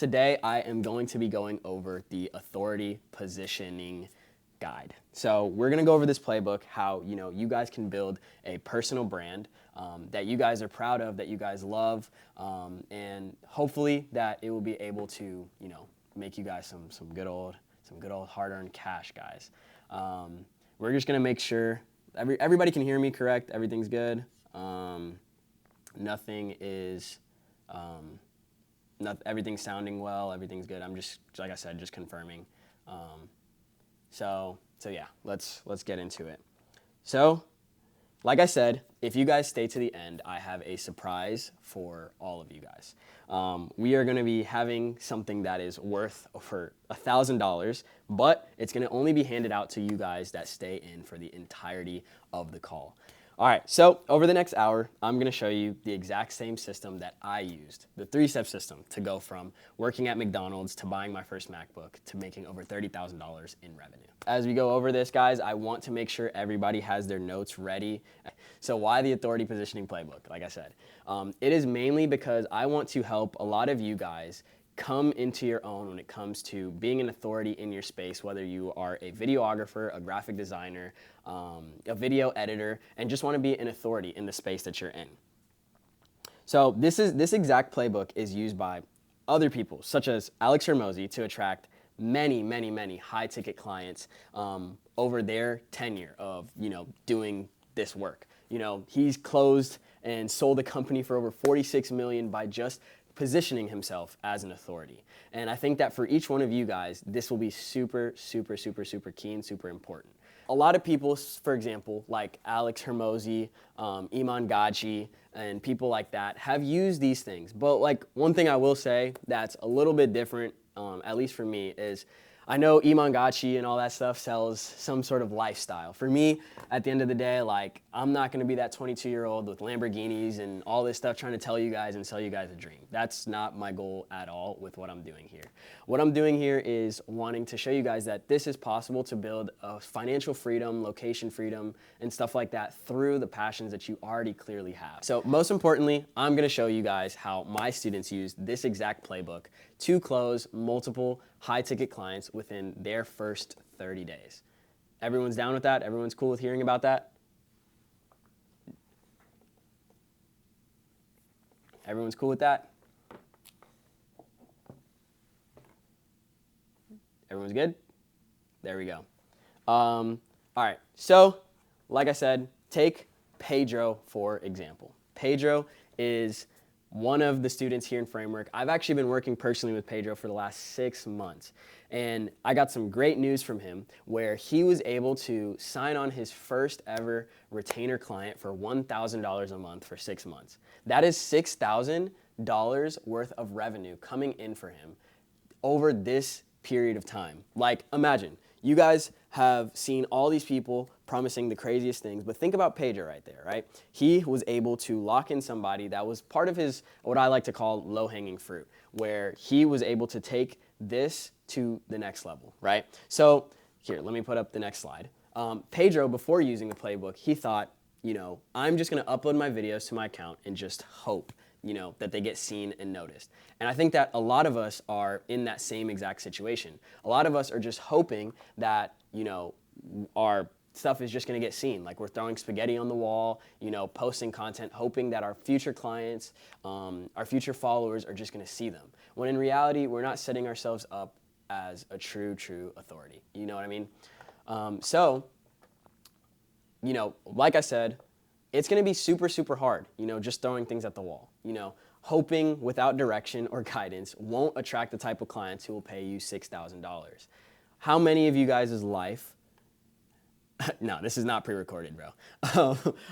Today, I am going to be going over the authority positioning guide. So we're gonna go over this playbook, how you guys can build a personal brand that you guys are proud of, that you guys love, and hopefully that it will be able to make you guys some good old hard-earned cash, guys. We're just gonna make sure everybody can hear me correct. Everything's good. Nothing is. Everything's sounding well, everything's good. I'm just, like I said, just confirming. So yeah, let's get into it. So, like I said, if you guys stay to the end, I have a surprise for all of you guys. We are gonna be having something that is worth over $1,000, but it's gonna only be handed out to you guys that stay in for the entirety of the call. All right, so over the next hour, I'm gonna show you the exact same system that I used, the 3-step system, to go from working at McDonald's to buying my first MacBook to making over $30,000 in revenue. As we go over this, guys, I want to make sure everybody has their notes ready. So why the authority positioning playbook? Like I said, it is mainly because I want to help a lot of you guys come into your own when it comes to being an authority in your space, whether you are a videographer, a graphic designer, a video editor, and just want to be an authority in the space that you're in. So this exact playbook is used by other people, such as Alex Hermosi, to attract many high-ticket clients over their tenure of doing this work. He's closed and sold a company for over $46 million by just positioning himself as an authority. And I think that for each one of you guys, this will be super key and super important. A lot of people, for example, like Alex Hermosi, Iman Ghaji, and people like that have used these things. But like one thing I will say that's a little bit different, at least for me, is I know Iman Ghaji and all that stuff sells some sort of lifestyle. For me, at the end of the day, like, I'm not gonna be that 22-year-old with Lamborghinis and all this stuff trying to tell you guys and sell you guys a dream. That's not my goal at all with what I'm doing here. What I'm doing here is wanting to show you guys that this is possible to build a financial freedom, location freedom, and stuff like that through the passions that you already clearly have. So most importantly, I'm gonna show you guys how my students used this exact playbook to close multiple high-ticket clients within their first 30 days. Everyone's down with that? Everyone's cool with hearing about that? Everyone's cool with that? Everyone's good? There we go. All right, so like I said, take Pedro for example. Pedro is one of the students here in Framework. I've actually been working personally with Pedro for the last 6 months. And I got some great news from him where he was able to sign on his first ever retainer client for $1,000 a month for 6 months. That is $6,000 worth of revenue coming in for him over this period of time. Like, imagine, you guys have seen all these people promising the craziest things, but think about Pedro right there, right? He was able to lock in somebody that was part of his, what I like to call low-hanging fruit, where he was able to take this to the next level, right? So here, let me put up the next slide. Pedro, before using the playbook, he thought, I'm just gonna upload my videos to my account and just hope that they get seen and noticed. And I think that a lot of us are in that same exact situation. A lot of us are just hoping that, our stuff is just gonna get seen. Like we're throwing spaghetti on the wall, posting content, hoping that our future clients, our future followers are just gonna see them. When in reality, we're not setting ourselves up as a true authority. You know what I mean? Like I said, it's gonna be super hard, just throwing things at the wall. Hoping without direction or guidance won't attract the type of clients who will pay you $6,000. How many of you guys' life, no, this is not pre-recorded, bro.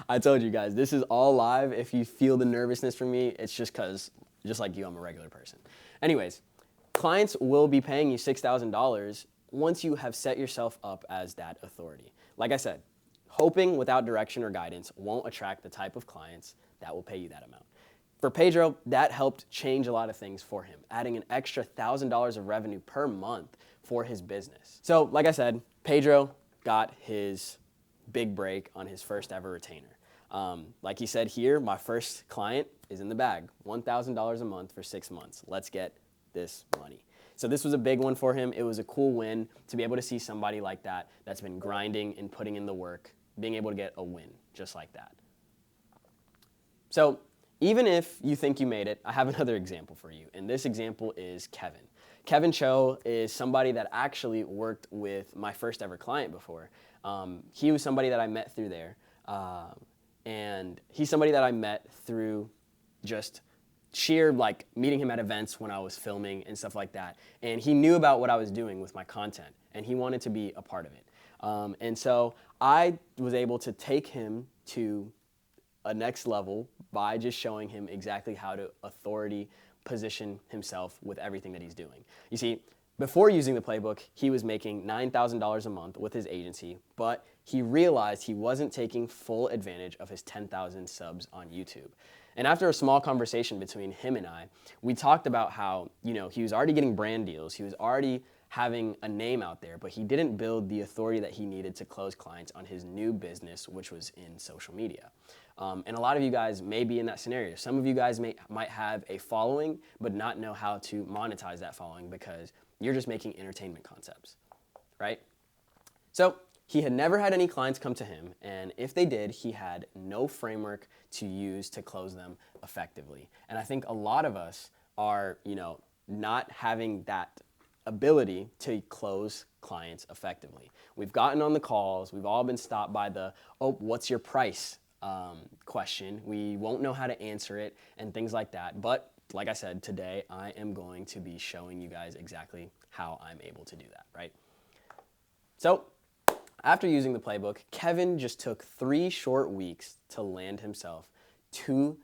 I told you guys, this is all live. If you feel the nervousness from me, it's just because, just like you, I'm a regular person. Anyways, clients will be paying you $6,000 once you have set yourself up as that authority. Like I said, hoping without direction or guidance won't attract the type of clients that will pay you that amount. For Pedro, that helped change a lot of things for him, adding an extra $1,000 of revenue per month for his business. So, like I said, Pedro got his big break on his first ever retainer. Like he said here, my first client is in the bag, $1,000 a month for 6 months. Let's get this money. So this was a big one for him. It was a cool win to be able to see somebody like that that's been grinding and putting in the work, being able to get a win just like that. So even if you think you made it, I have another example for you. And this example is Kevin. Kevin Cho is somebody that actually worked with my first ever client before. He was somebody that I met through there. And he's somebody that I met through just sheer like meeting him at events when I was filming and stuff like that. And he knew about what I was doing with my content and he wanted to be a part of it. And so I was able to take him to a next level by just showing him exactly how to authority position himself with everything that he's doing. You see, before using the Playbook, he was making $9,000 a month with his agency, but he realized he wasn't taking full advantage of his 10,000 subs on YouTube. And after a small conversation between him and I, we talked about how, he was already getting brand deals, he was already having a name out there, but he didn't build the authority that he needed to close clients on his new business, which was in social media. And a lot of you guys may be in that scenario. Some of you guys might have a following, but not know how to monetize that following because you're just making entertainment concepts, right? So he had never had any clients come to him, and if they did, he had no framework to use to close them effectively. And I think a lot of us are, not having that ability to close clients effectively. We've gotten on the calls, we've all been stopped by the, what's your price question. We won't know how to answer it and things like that. But like I said, today I am going to be showing you guys exactly how I'm able to do that, right? So after using the Playbook, Kevin just took 3 short weeks to land himself 2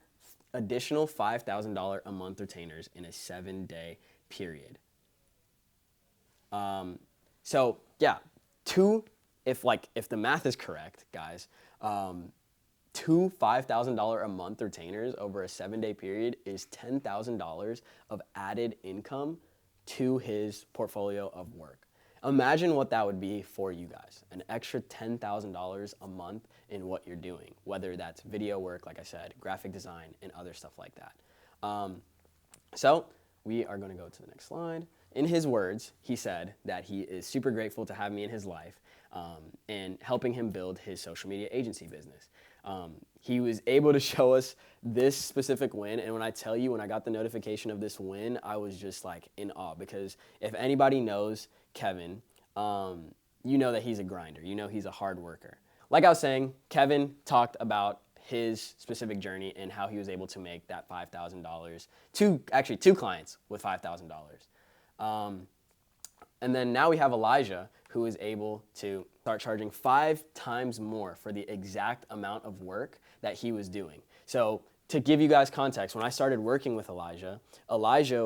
additional $5,000 a month retainers in a 7-day period. So yeah, if the math is correct, guys, 2 $5,000 a month retainers over a 7-day period is $10,000 of added income to his portfolio of work. Imagine what that would be for you guys, an extra $10,000 a month in what you're doing, whether that's video work, like I said, graphic design, and other stuff like that. So we are going to go to the next slide. In his words, he said that he is super grateful to have me in his life and helping him build his social media agency business. He was able to show us this specific win, and when I tell you, when I got the notification of this win, I was just like in awe, because if anybody knows Kevin, you know that he's a grinder, he's a hard worker. Like I was saying, Kevin talked about his specific journey and how he was able to make that $5,000 to 2 clients with $5,000. And then now we have Elijah, who is able to start charging 5 times more for the exact amount of work that he was doing. So to give you guys context, when I started working with Elijah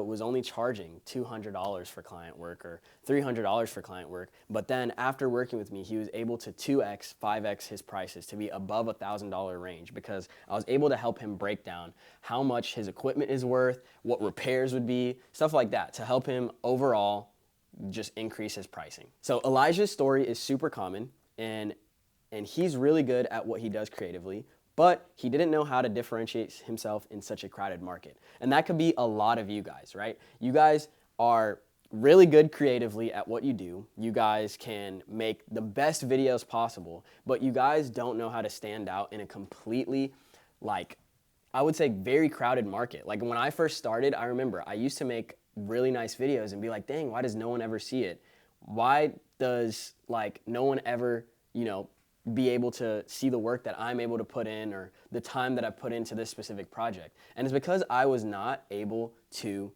was only charging $200 for client work or $300 for client work. But then after working with me, he was able to 2x, 5x his prices to be above $1,000 range, because I was able to help him break down how much his equipment is worth, what repairs would be, stuff like that, to help him overall just increase his pricing. So Elijah's story is super common, and he's really good at what he does creatively, but he didn't know how to differentiate himself in such a crowded market. And that could be a lot of you guys, right? You guys are really good creatively at what you do. You guys can make the best videos possible, but you guys don't know how to stand out in a completely, I would say, very crowded market. Like when I first started, I remember I used to make really nice videos and be like, dang, why does no one ever see it? Why does no one ever, be able to see the work that I'm able to put in, or the time that I put into this specific project? And it's because I was not able to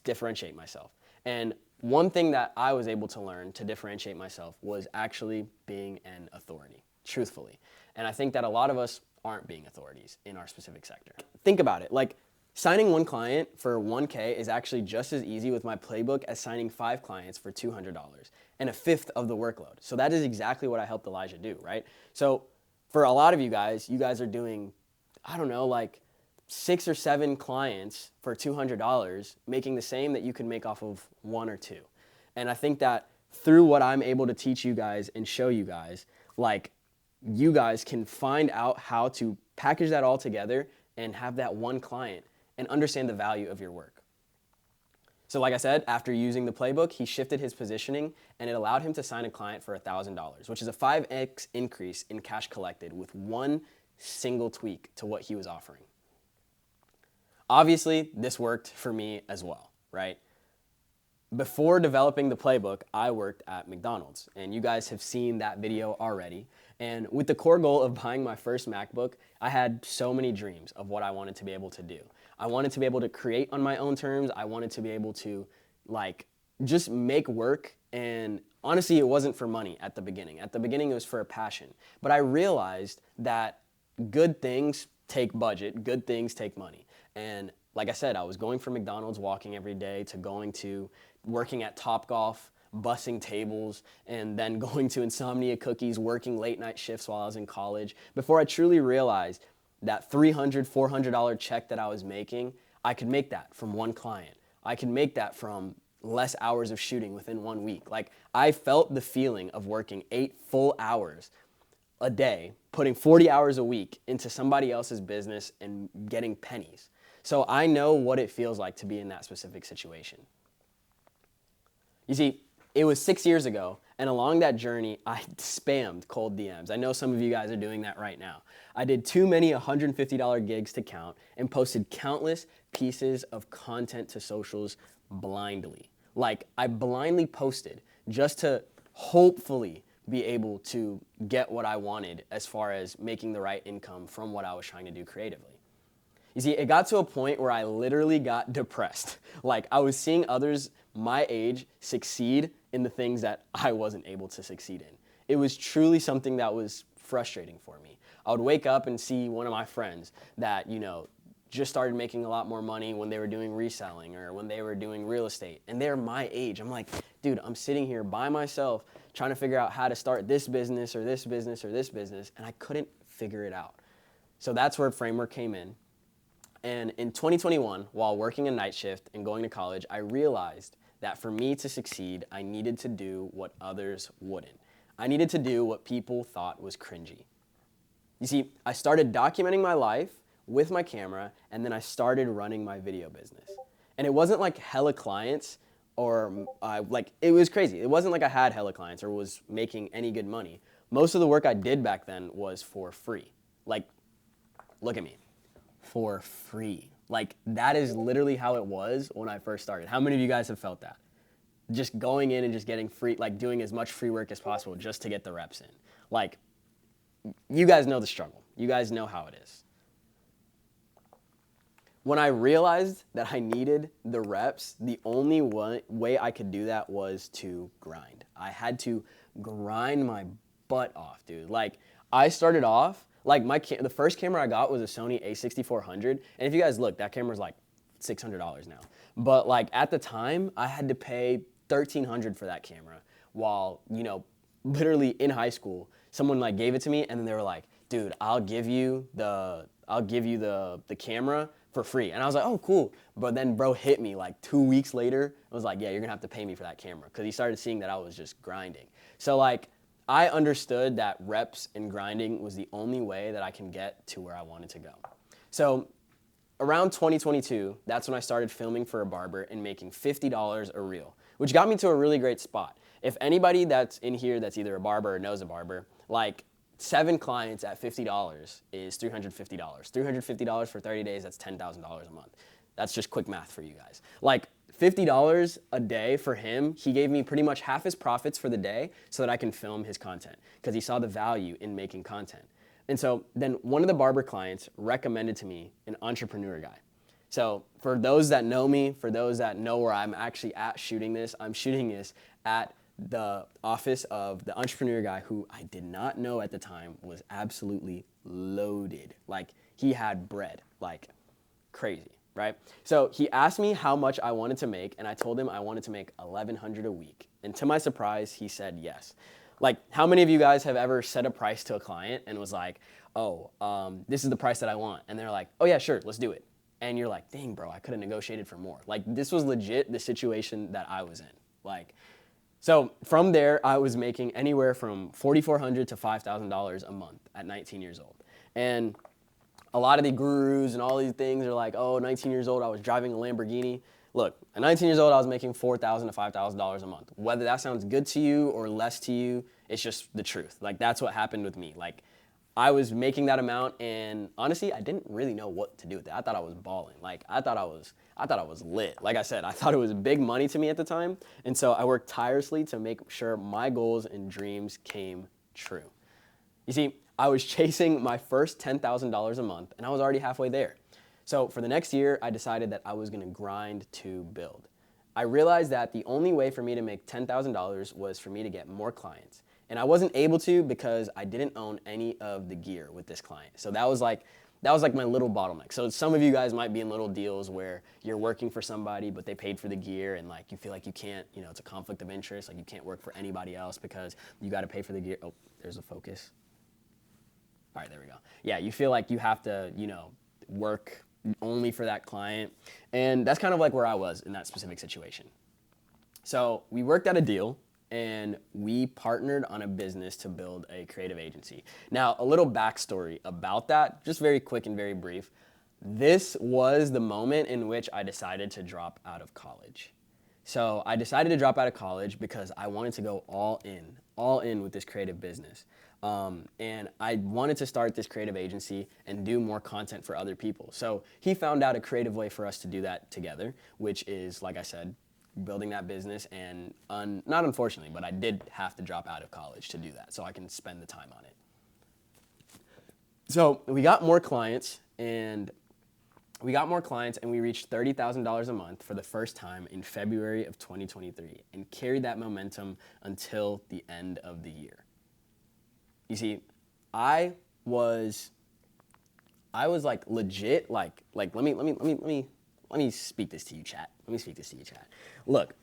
differentiate myself. And one thing that I was able to learn to differentiate myself was actually being an authority, truthfully. And I think that a lot of us aren't being authorities in our specific sector. Think about it. Signing 1 client for $1K is actually just as easy with my Playbook as signing 5 clients for $200 and a fifth of the workload. So that is exactly what I helped Elijah do, right? So for a lot of you guys are doing, 6 or 7 clients for $200, making the same that you could make off of 1 or 2. And I think that through what I'm able to teach you guys and show you guys, you guys can find out how to package that all together and have that 1 client and understand the value of your work. So like I said, after using the playbook, he shifted his positioning and it allowed him to sign a client for $1,000, which is a 5x increase in cash collected with one single tweak to what he was offering. Obviously, this worked for me as well, right? Before developing the playbook, I worked at McDonald's, and you guys have seen that video already. And with the core goal of buying my first MacBook, I had so many dreams of what I wanted to be able to do. I wanted to be able to create on my own terms. I wanted to be able to just make work. And honestly, it wasn't for money at the beginning. At the beginning, it was for a passion. But I realized that good things take budget, good things take money. And like I said, I was going from McDonald's, walking every day, to going to working at Topgolf, bussing tables, and then going to Insomnia Cookies, working late night shifts while I was in college, before I truly realized that $300, $400 check that I was making, I could make that from one client. I could make that from less hours of shooting within 1 week. Like, I felt the feeling of working 8 full hours a day, putting 40 hours a week into somebody else's business and getting pennies. So I know what it feels like to be in that specific situation. You see, it was 6 years ago, and along that journey, I spammed cold DMs. I know some of you guys are doing that right now. I did too many $150 gigs to count and posted countless pieces of content to socials blindly. Like, I blindly posted just to hopefully be able to get what I wanted as far as making the right income from what I was trying to do creatively. You see, it got to a point where I literally got depressed. Like, I was seeing others my age succeed in the things that I wasn't able to succeed in. It was truly something that was frustrating for me. I would wake up and see one of my friends that, just started making a lot more money when they were doing reselling or when they were doing real estate, and they're my age. I'm like, dude, I'm sitting here by myself trying to figure out how to start this business or this business or this business, and I couldn't figure it out. So that's where Framework came in. And in 2021, while working a night shift and going to college, I realized that for me to succeed, I needed to do what others wouldn't. I needed to do what people thought was cringy. You see, I started documenting my life with my camera, and then I started running my video business. And it wasn't like hella clients or it was crazy. It wasn't like I had hella clients or was making any good money. Most of the work I did back then was for free. Like, look at me. For free. Like, that is literally how it was when I first started. How many of you guys have felt that? Just going in and just getting free, like doing as much free work as possible just to get the reps in. Like, you guys know the struggle. You guys know how it is. When I realized that I needed the reps, the only way I could do that was to grind. I had to grind my butt off, dude. Like, I started off, like the first camera I got was a Sony a6400, and if you guys look, that camera's like $600 now. But like at the time, I had to pay $1,300 for that camera, while literally in high school, someone like gave it to me, and then they were like, "Dude, I'll give you the camera for free," and I was like, "Oh, cool." But then bro hit me like 2 weeks later. I was like, "Yeah, you're gonna have to pay me for that camera," because he started seeing that I was just grinding. So like, I understood that reps and grinding was the only way that I can get to where I wanted to go. So around 2022, that's when I started filming for a barber and making $50 a reel, which got me to a really great spot. If anybody that's in here that's either a barber or knows a barber, like 7 clients at $50 is $350. $350 for 30 days, that's $10,000 a month. That's just quick math for you guys. Like, $50 a day for him, he gave me pretty much half his profits for the day so that I can film his content, because he saw the value in making content. And so then one of the barber clients recommended to me an entrepreneur guy. So for those that know me, for those that know where I'm actually at shooting this, I'm shooting this at the office of the entrepreneur guy, who I did not know at the time was absolutely loaded. Like, he had bread, like crazy. Right? So he asked me how much I wanted to make, and I told him I wanted to make $1,100 a week. And to my surprise, he said yes. Like, how many of you guys have ever set a price to a client and was like, "Oh, this is the price that I want," and they're like, "Oh yeah, sure, let's do it." And you're like, "Dang, bro, I could have negotiated for more." Like, this was legit the situation that I was in. Like, so from there, I was making anywhere from $4,400 to $5,000 a month at 19 years old. And a lot of the gurus and all these things are like, "Oh, 19 years old, I was driving a Lamborghini." look, at 19 years old, I was making $4,000 to $5,000 a month. Whether that sounds good to you or less to you, it's just the truth. Like, that's what happened with me. Like, I was making that amount, and honestly, I didn't really know what to do with it. I thought I was balling. Like, I thought I was lit. Like I said, I thought it was big money to me at the time, and so I worked tirelessly to make sure my goals and dreams came true. You see, I was chasing my first $10,000 a month, and I was already halfway there. So for the next year, I decided that I was gonna grind to build. I realized that the only way for me to make $10,000 was for me to get more clients. And I wasn't able to because I didn't own any of the gear with this client. So that was like my little bottleneck. So some of you guys might be in little deals where you're working for somebody, but they paid for the gear, and like you feel like you can't, it's a conflict of interest. Like you can't work for anybody else because you got to pay for the gear. Oh, there's a focus. All right, there we go. Yeah, you feel like you have to, work only for that client. And that's kind of like where I was in that specific situation. So we worked out a deal, and we partnered on a business to build a creative agency. Now, a little backstory about that, just very quick and very brief. This was the moment in which I decided to drop out of college. So I decided to drop out of college because I wanted to go all in with this creative business. And I wanted to start this creative agency and do more content for other people. So he found out a creative way for us to do that together, which is, like I said, building that business, and not unfortunately, but I did have to drop out of college to do that so I can spend the time on it. So we got more clients, and we reached $30,000 a month for the first time in February of 2023, and carried that momentum until the end of the year. You see, I was like legit, like let me speak this to you, chat. Look,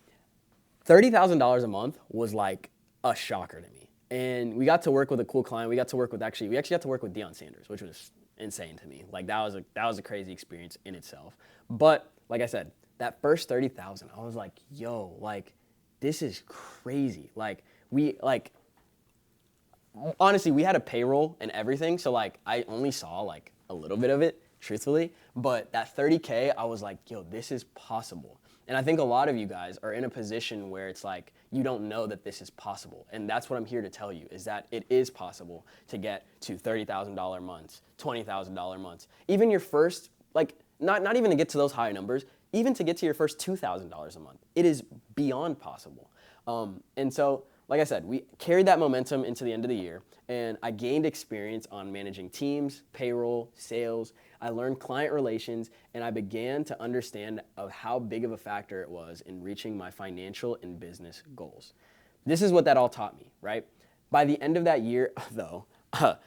$30,000 a month was like a shocker to me. And we got to work with a cool client. We actually got to work with Deion Sanders, which was insane to me. Like that was a crazy experience in itself. But like I said, that first 30,000, I was like, yo, like this is crazy. Honestly, we had a payroll and everything. So like I only saw like a little bit of it, truthfully. But that 30K, I was like, yo, this is possible. And I think a lot of you guys are in a position where it's like, you don't know that this is possible. And that's what I'm here to tell you, is that it is possible to get to $30,000 months, $20,000 months. Even your first, like, not even to get to those high numbers, even to get to your first $2,000 a month. It is beyond possible. And so, like I said, we carried that momentum into the end of the year, and I gained experience on managing teams, payroll, sales. I learned client relations, and I began to understand of how big of a factor it was in reaching my financial and business goals. This is what that all taught me, right? By the end of that year, though, let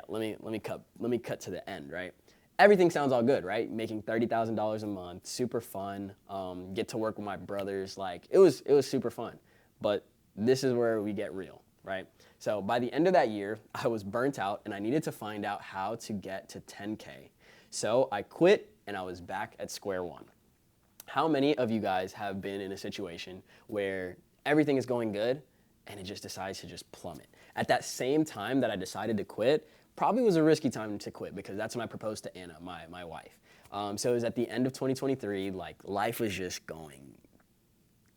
me cut to the end, right? Everything sounds all good, right? Making $30,000 a month, super fun. Get to work with my brothers, like it was super fun. But this is where we get real, right? So by the end of that year, I was burnt out, and I needed to find out how to get to 10K. So I quit, and I was back at square one. How many of you guys have been in a situation where everything is going good and it just decides to just plummet? At that same time that I decided to quit, probably was a risky time to quit, because that's when I proposed to Anna, my wife. So it was at the end of 2023, like life was just going,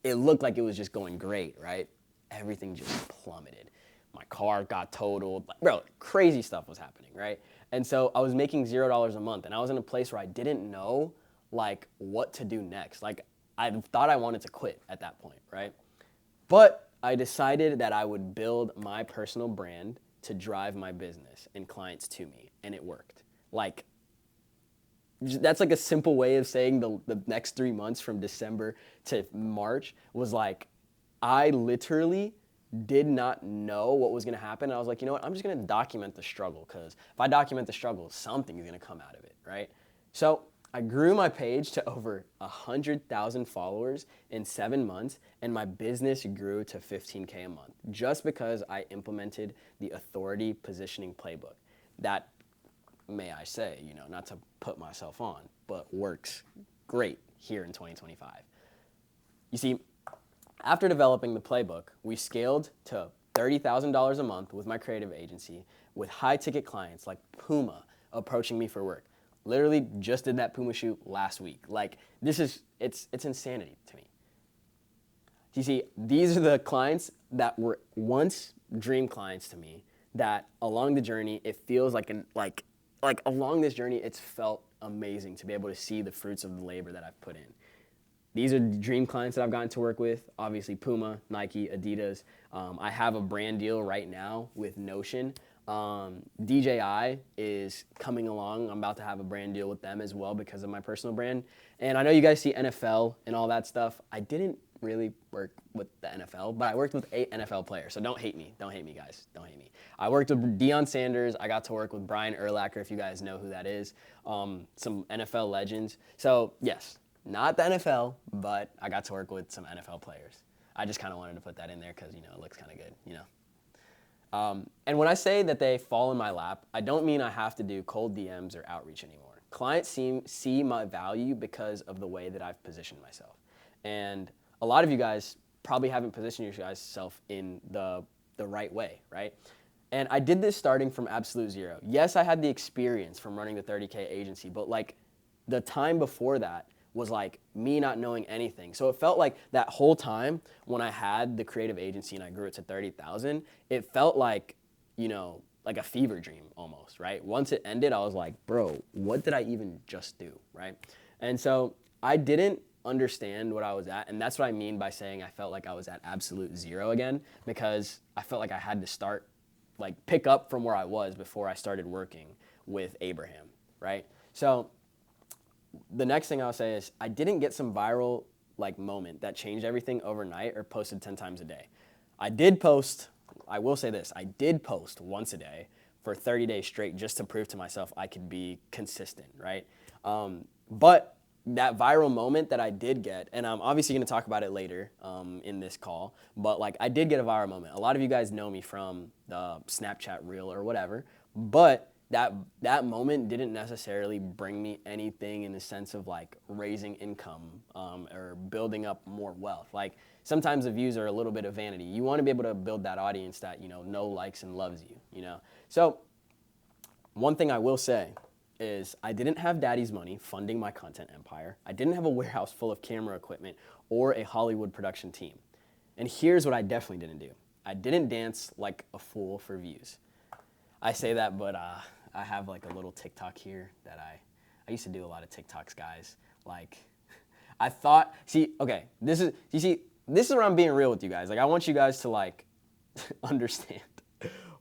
it looked like it was just going great, right? Everything just plummeted. My car got totaled. Bro, crazy stuff was happening, right? And so I was making $0 a month, and I was in a place where I didn't know like what to do next. Like I thought I wanted to quit at that point, right? But I decided that I would build my personal brand to drive my business and clients to me, and it worked. Like that's like a simple way of saying the next 3 months from December to March was like, I literally did not know what was gonna happen. I was like, you know what, I'm just gonna document the struggle, because if I document the struggle, something's gonna come out of it, right? So I grew my page to over 100,000 followers in 7 months, and my business grew to 15K a month, just because I implemented the authority positioning playbook. That, may I say, not to put myself on, but works great here in 2025. You see, after developing the playbook, we scaled to $30,000 a month with my creative agency, with high-ticket clients like Puma approaching me for work. Literally just did that Puma shoot last week. Like, it's insanity to me. You see, these are the clients that were once dream clients to me, that along the journey, it feels like along this journey, it's felt amazing to be able to see the fruits of the labor that I've put in. These are dream clients that I've gotten to work with. Obviously, Puma, Nike, Adidas. I have a brand deal right now with Notion. DJI is coming along. I'm about to have a brand deal with them as well because of my personal brand. And I know you guys see NFL and all that stuff. I didn't really work with the NFL, but I worked with 8 NFL players. So don't hate me. Don't hate me, guys. Don't hate me. I worked with Deion Sanders. I got to work with Brian Urlacher, if you guys know who that is. Some NFL legends. So yes, not the NFL, but I got to work with some NFL players. I just kind of wanted to put that in there because, it looks kind of good, And when I say that they fall in my lap, I don't mean I have to do cold DMs or outreach anymore. Clients see my value because of the way that I've positioned myself. And a lot of you guys probably haven't positioned yourself in the right way, right? And I did this starting from absolute zero. Yes, I had the experience from running the 30K agency, but the time before that was me not knowing anything. So it felt like that whole time when I had the creative agency and I grew it to 30,000, it felt like a fever dream almost, right? Once it ended, I was like, bro, what did I even just do, right? And so I didn't understand what I was at, and that's what I mean by saying I felt like I was at absolute zero again, because I felt like I had to start, pick up from where I was before I started working with Abraham, right? So the next thing I'll say is I didn't get some viral moment that changed everything overnight or posted 10 times a day. I will say this, I did post once a day for 30 days straight just to prove to myself I could be consistent, right? But that viral moment that I did get, and I'm obviously going to talk about it later in this call, but I did get a viral moment. A lot of you guys know me from the Snapchat reel or whatever, but that moment didn't necessarily bring me anything in the sense of raising income or building up more wealth. Sometimes the views are a little bit of vanity. You want to be able to build that audience that know, likes, and loves you. So one thing I will say is I didn't have daddy's money funding my content empire. I didn't have a warehouse full of camera equipment or a Hollywood production team. And here's what I definitely didn't do. I didn't dance like a fool for views. I say that, but I have a little TikTok here that I used to do a lot of TikToks, guys. I thought, this is where I'm being real with you guys. I want you guys to understand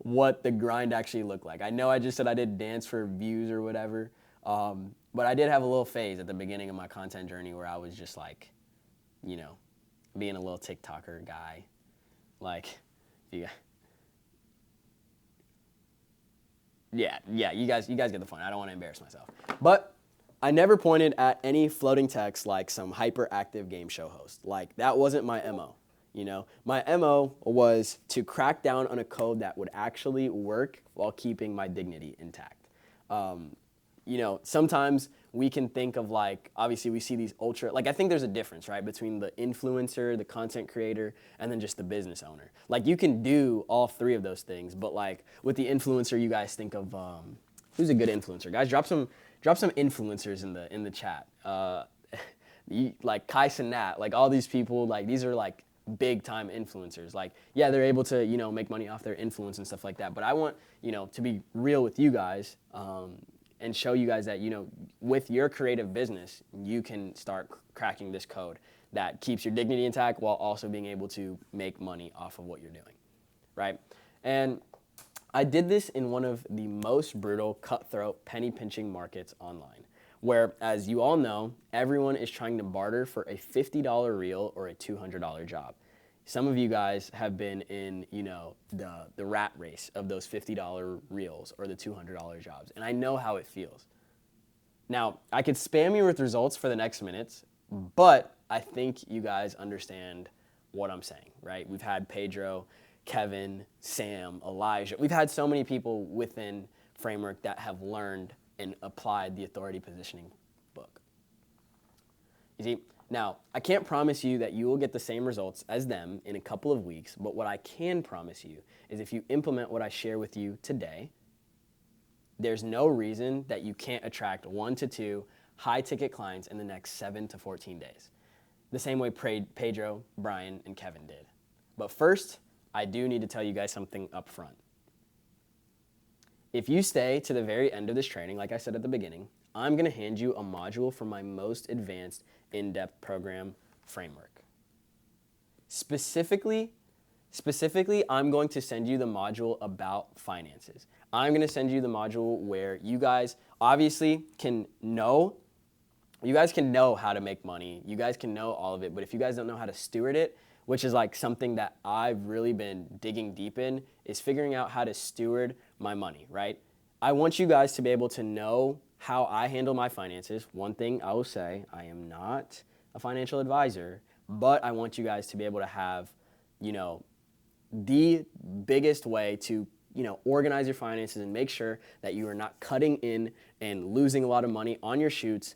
what the grind actually looked like. I know I just said I did dance for views or whatever, but I did have a little phase at the beginning of my content journey where I was just being a little TikToker guy. Yeah, you guys get the point. I don't want to embarrass myself. But I never pointed at any floating text like some hyperactive game show host. That wasn't my MO. My MO was to crack down on a code that would actually work while keeping my dignity intact. Sometimes we can think of obviously we see these ultra, I think there's a difference, right, between the influencer, the content creator, and then just the business owner. You can do all three of those things, but with the influencer, you guys think of, who's a good influencer? Guys, drop some influencers in the chat. Kai Cenat, all these people, these are big time influencers. They're able to, make money off their influence and stuff like that. But I want, to be real with you guys, and show you guys that, with your creative business, you can start cracking this code that keeps your dignity intact while also being able to make money off of what you're doing, right? And I did this in one of the most brutal, cutthroat, penny-pinching markets online, where, as you all know, everyone is trying to barter for a $50 reel or a $200 job. Some of you guys have been in, the rat race of those $50 reels or the $200 jobs, and I know how it feels. Now, I could spam you with results for the next minutes, but I think you guys understand what I'm saying, right? We've had Pedro, Kevin, Sam, Elijah. We've had so many people within Framework that have learned and applied the authority positioning book. You see, now, I can't promise you that you will get the same results as them in a couple of weeks, but what I can promise you is if you implement what I share with you today, there's no reason that you can't attract 1 to 2 high-ticket clients in the next 7 to 14 days. The same way Pedro, Brian, and Kevin did. But first, I do need to tell you guys something up front. If you stay to the very end of this training, like I said at the beginning, I'm going to hand you a module from my most advanced in-depth program framework. Specifically, I'm going to send you the module about finances. I'm going to send you the module where you guys obviously can know how to make money. You guys can know all of it, but if you guys don't know how to steward it, which is like something that I've really been digging deep in, is figuring out how to steward my money, right? I want you guys to be able to know how I handle my finances. One thing I will say, I am not a financial advisor, but I want you guys to be able to have, the biggest way to, organize your finances and make sure that you are not cutting in and losing a lot of money on your shoots,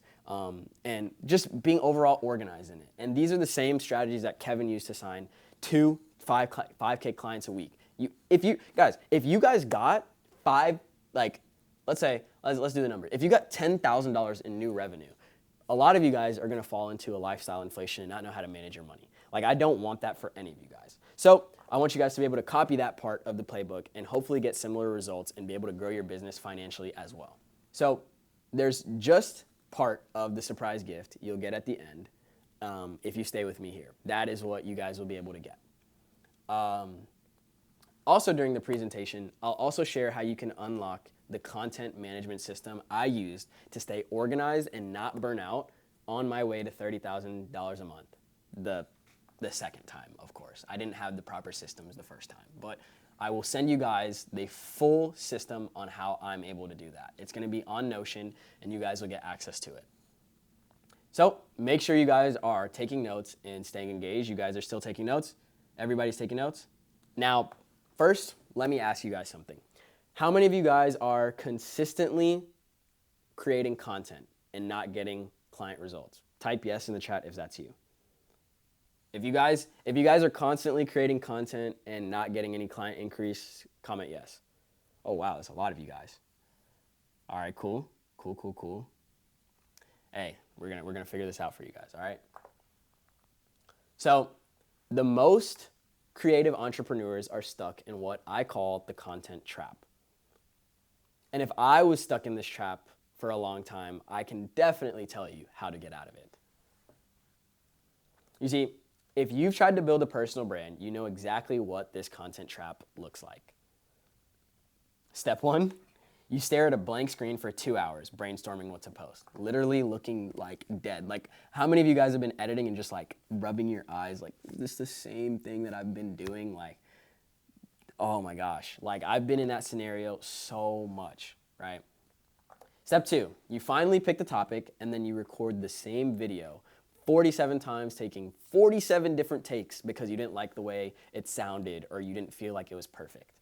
and just being overall organized in it. And these are the same strategies that Kevin used to sign 5K clients a week. If you guys got let's do the number. If you got $10,000 in new revenue, a lot of you guys are going to fall into a lifestyle inflation and not know how to manage your money. I don't want that for any of you guys. So I want you guys to be able to copy that part of the playbook and hopefully get similar results and be able to grow your business financially as well. So there's just part of the surprise gift you'll get at the end if you stay with me here. That is what you guys will be able to get. Also during the presentation, I'll also share how you can unlock the content management system I used to stay organized and not burn out on my way to $30,000 a month. The second time, of course. I didn't have the proper systems the first time, but I will send you guys the full system on how I'm able to do that. It's going to be on Notion, and you guys will get access to it. So make sure you guys are taking notes and staying engaged. You guys are still taking notes? Everybody's taking notes? Now, first, let me ask you guys something. How many of you guys are consistently creating content and not getting client results? Type yes in the chat if that's you. If you guys are constantly creating content and not getting any client increase, comment yes. Oh wow, that's a lot of you guys. All right, cool. Hey, we're gonna figure this out for you guys, all right? So the most creative entrepreneurs are stuck in what I call the content trap. And if I was stuck in this trap for a long time, I can definitely tell you how to get out of it. You see, if you've tried to build a personal brand, you know exactly what this content trap looks like. Step 1, you stare at a blank screen for 2 hours brainstorming what to post, literally looking like dead. How many of you guys have been editing and just rubbing your eyes is this the same thing that I've been doing? Oh my gosh. I've been in that scenario so much, right? Step 2, you finally pick the topic and then you record the same video 47 times, taking 47 different takes because you didn't like the way it sounded or you didn't feel like it was perfect.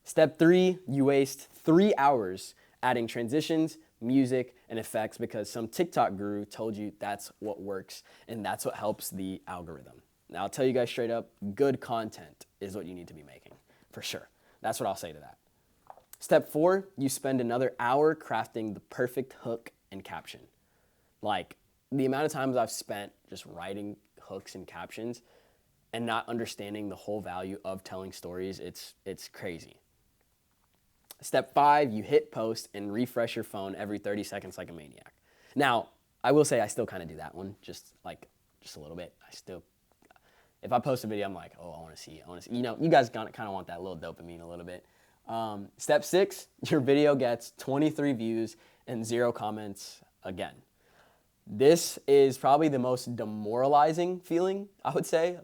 Step 3, you waste 3 hours adding transitions, music, and effects because some TikTok guru told you that's what works and that's what helps the algorithm. Now, I'll tell you guys straight up, good content is what you need to be making, for sure. That's what I'll say to that. Step 4, you spend another hour crafting the perfect hook and caption. The amount of times I've spent just writing hooks and captions and not understanding the whole value of telling stories, it's crazy. Step 5, you hit post and refresh your phone every 30 seconds like a maniac. Now, I will say I still kind of do that one, just a little bit. If I post a video, I'm like, oh, I want to see it. You guys kind of want that little dopamine a little bit. Step 6, your video gets 23 views and 0 comments again. This is probably the most demoralizing feeling, I would say.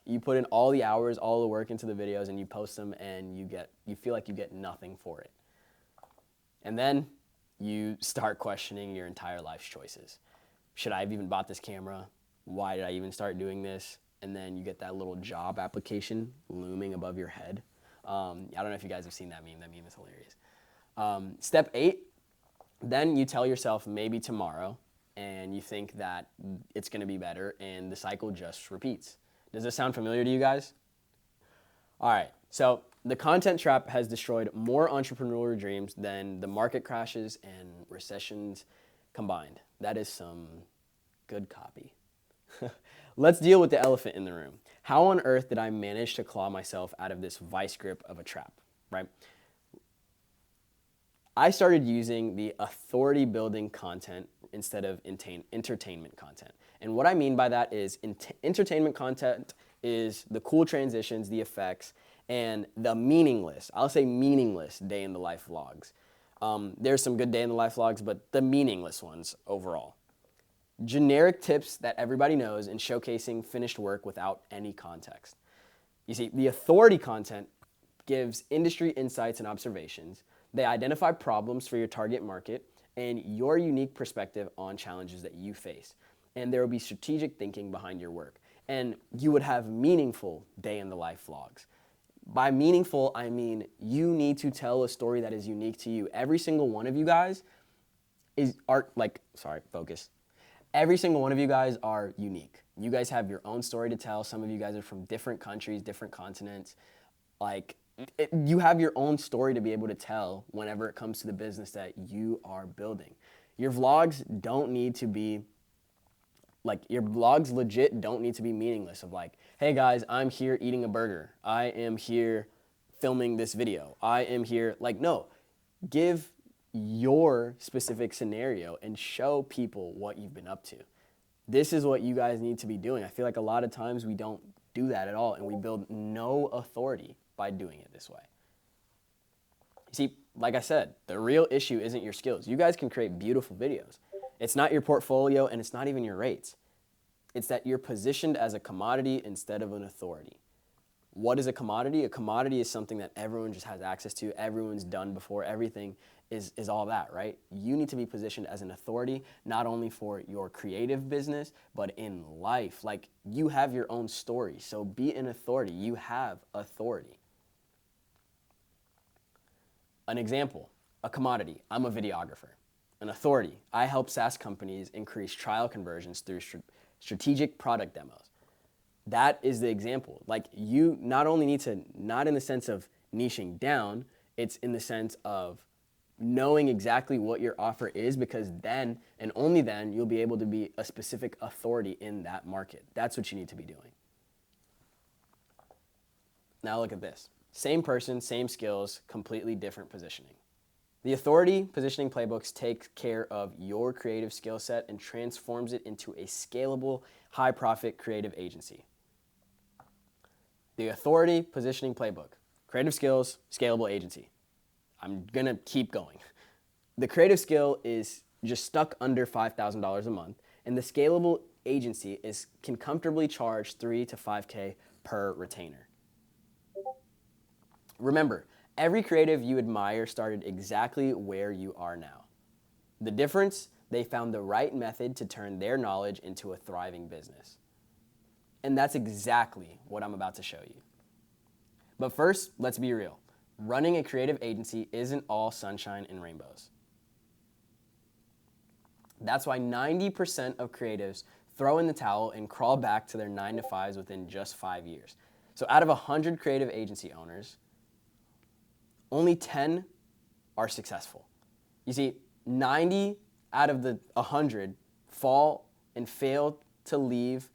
You put in all the hours, all the work into the videos, and you post them, and you feel like you get nothing for it. And then you start questioning your entire life's choices. Should I have even bought this camera? Why did I even start doing this? And then you get that little job application looming above your head. I don't know if you guys have seen that meme. That meme is hilarious. Step 8, then you tell yourself maybe tomorrow, and you think that it's going to be better, and the cycle just repeats. Does this sound familiar to you guys? All right, so The content trap has destroyed more entrepreneurial dreams than the market crashes and recessions combined. That is some good copy. Let's deal with the elephant in the room. How on earth did I manage to claw myself out of this vice grip of a trap, right? I started using the authority building content instead of entertainment content. And what I mean by that is entertainment content is the cool transitions, the effects, and the meaningless, I'll say meaningless day in the life vlogs. There's some good day in the life vlogs, but the meaningless ones overall. Generic tips that everybody knows and showcasing finished work without any context. You see, the authority content gives industry insights and observations. They identify problems for your target market and your unique perspective on challenges that you face. And there will be strategic thinking behind your work. And you would have meaningful day in the life vlogs. By meaningful, I mean you need to tell a story that is unique to you. Every single one of you guys Every single one of you guys are unique. You guys have your own story to tell. Some of you guys are from different countries, different continents. You have your own story to be able to tell whenever it comes to the business that you are building. Your vlogs legit don't need to be meaningless of like, hey guys, I'm here eating a burger. I am here filming this video. I am here, no, give your specific scenario and show people what you've been up to. This is what you guys need to be doing. I feel like a lot of times we don't do that at all and we build no authority by doing it this way. You see, like I said, the real issue isn't your skills. You guys can create beautiful videos. It's not your portfolio and it's not even your rates. It's that you're positioned as a commodity instead of an authority. What is a commodity? A commodity is something that everyone just has access to, everyone's done before, everything is all that, right? You need to be positioned as an authority, not only for your creative business, but in life. You have your own story, so be an authority. You have authority. An example, a commodity, I'm a videographer. An authority, I help SaaS companies increase trial conversions through strategic product demos. That is the example. You not only need to, not in the sense of niching down, it's in the sense of knowing exactly what your offer is, because then and only then you'll be able to be a specific authority in that market. That's what you need to be doing. Now look at this. Same person, same skills, completely different positioning. The authority positioning playbooks take care of your creative skill set and transforms it into a scalable, high-profit creative agency. The authority positioning playbook, creative skills, scalable agency. I'm going to keep going. The creative skill is just stuck under $5,000 a month, and the scalable agency can comfortably charge $3,000 to $5,000 per retainer. Remember, every creative you admire started exactly where you are now. The difference, they found the right method to turn their knowledge into a thriving business. And that's exactly what I'm about to show you. But first, let's be real. Running a creative agency isn't all sunshine and rainbows. That's why 90% of creatives throw in the towel and crawl back to their 9-to-5s within just 5 years. So out of 100 creative agency owners, only 10 are successful. You see, 90 out of the 100 fall and fail to leave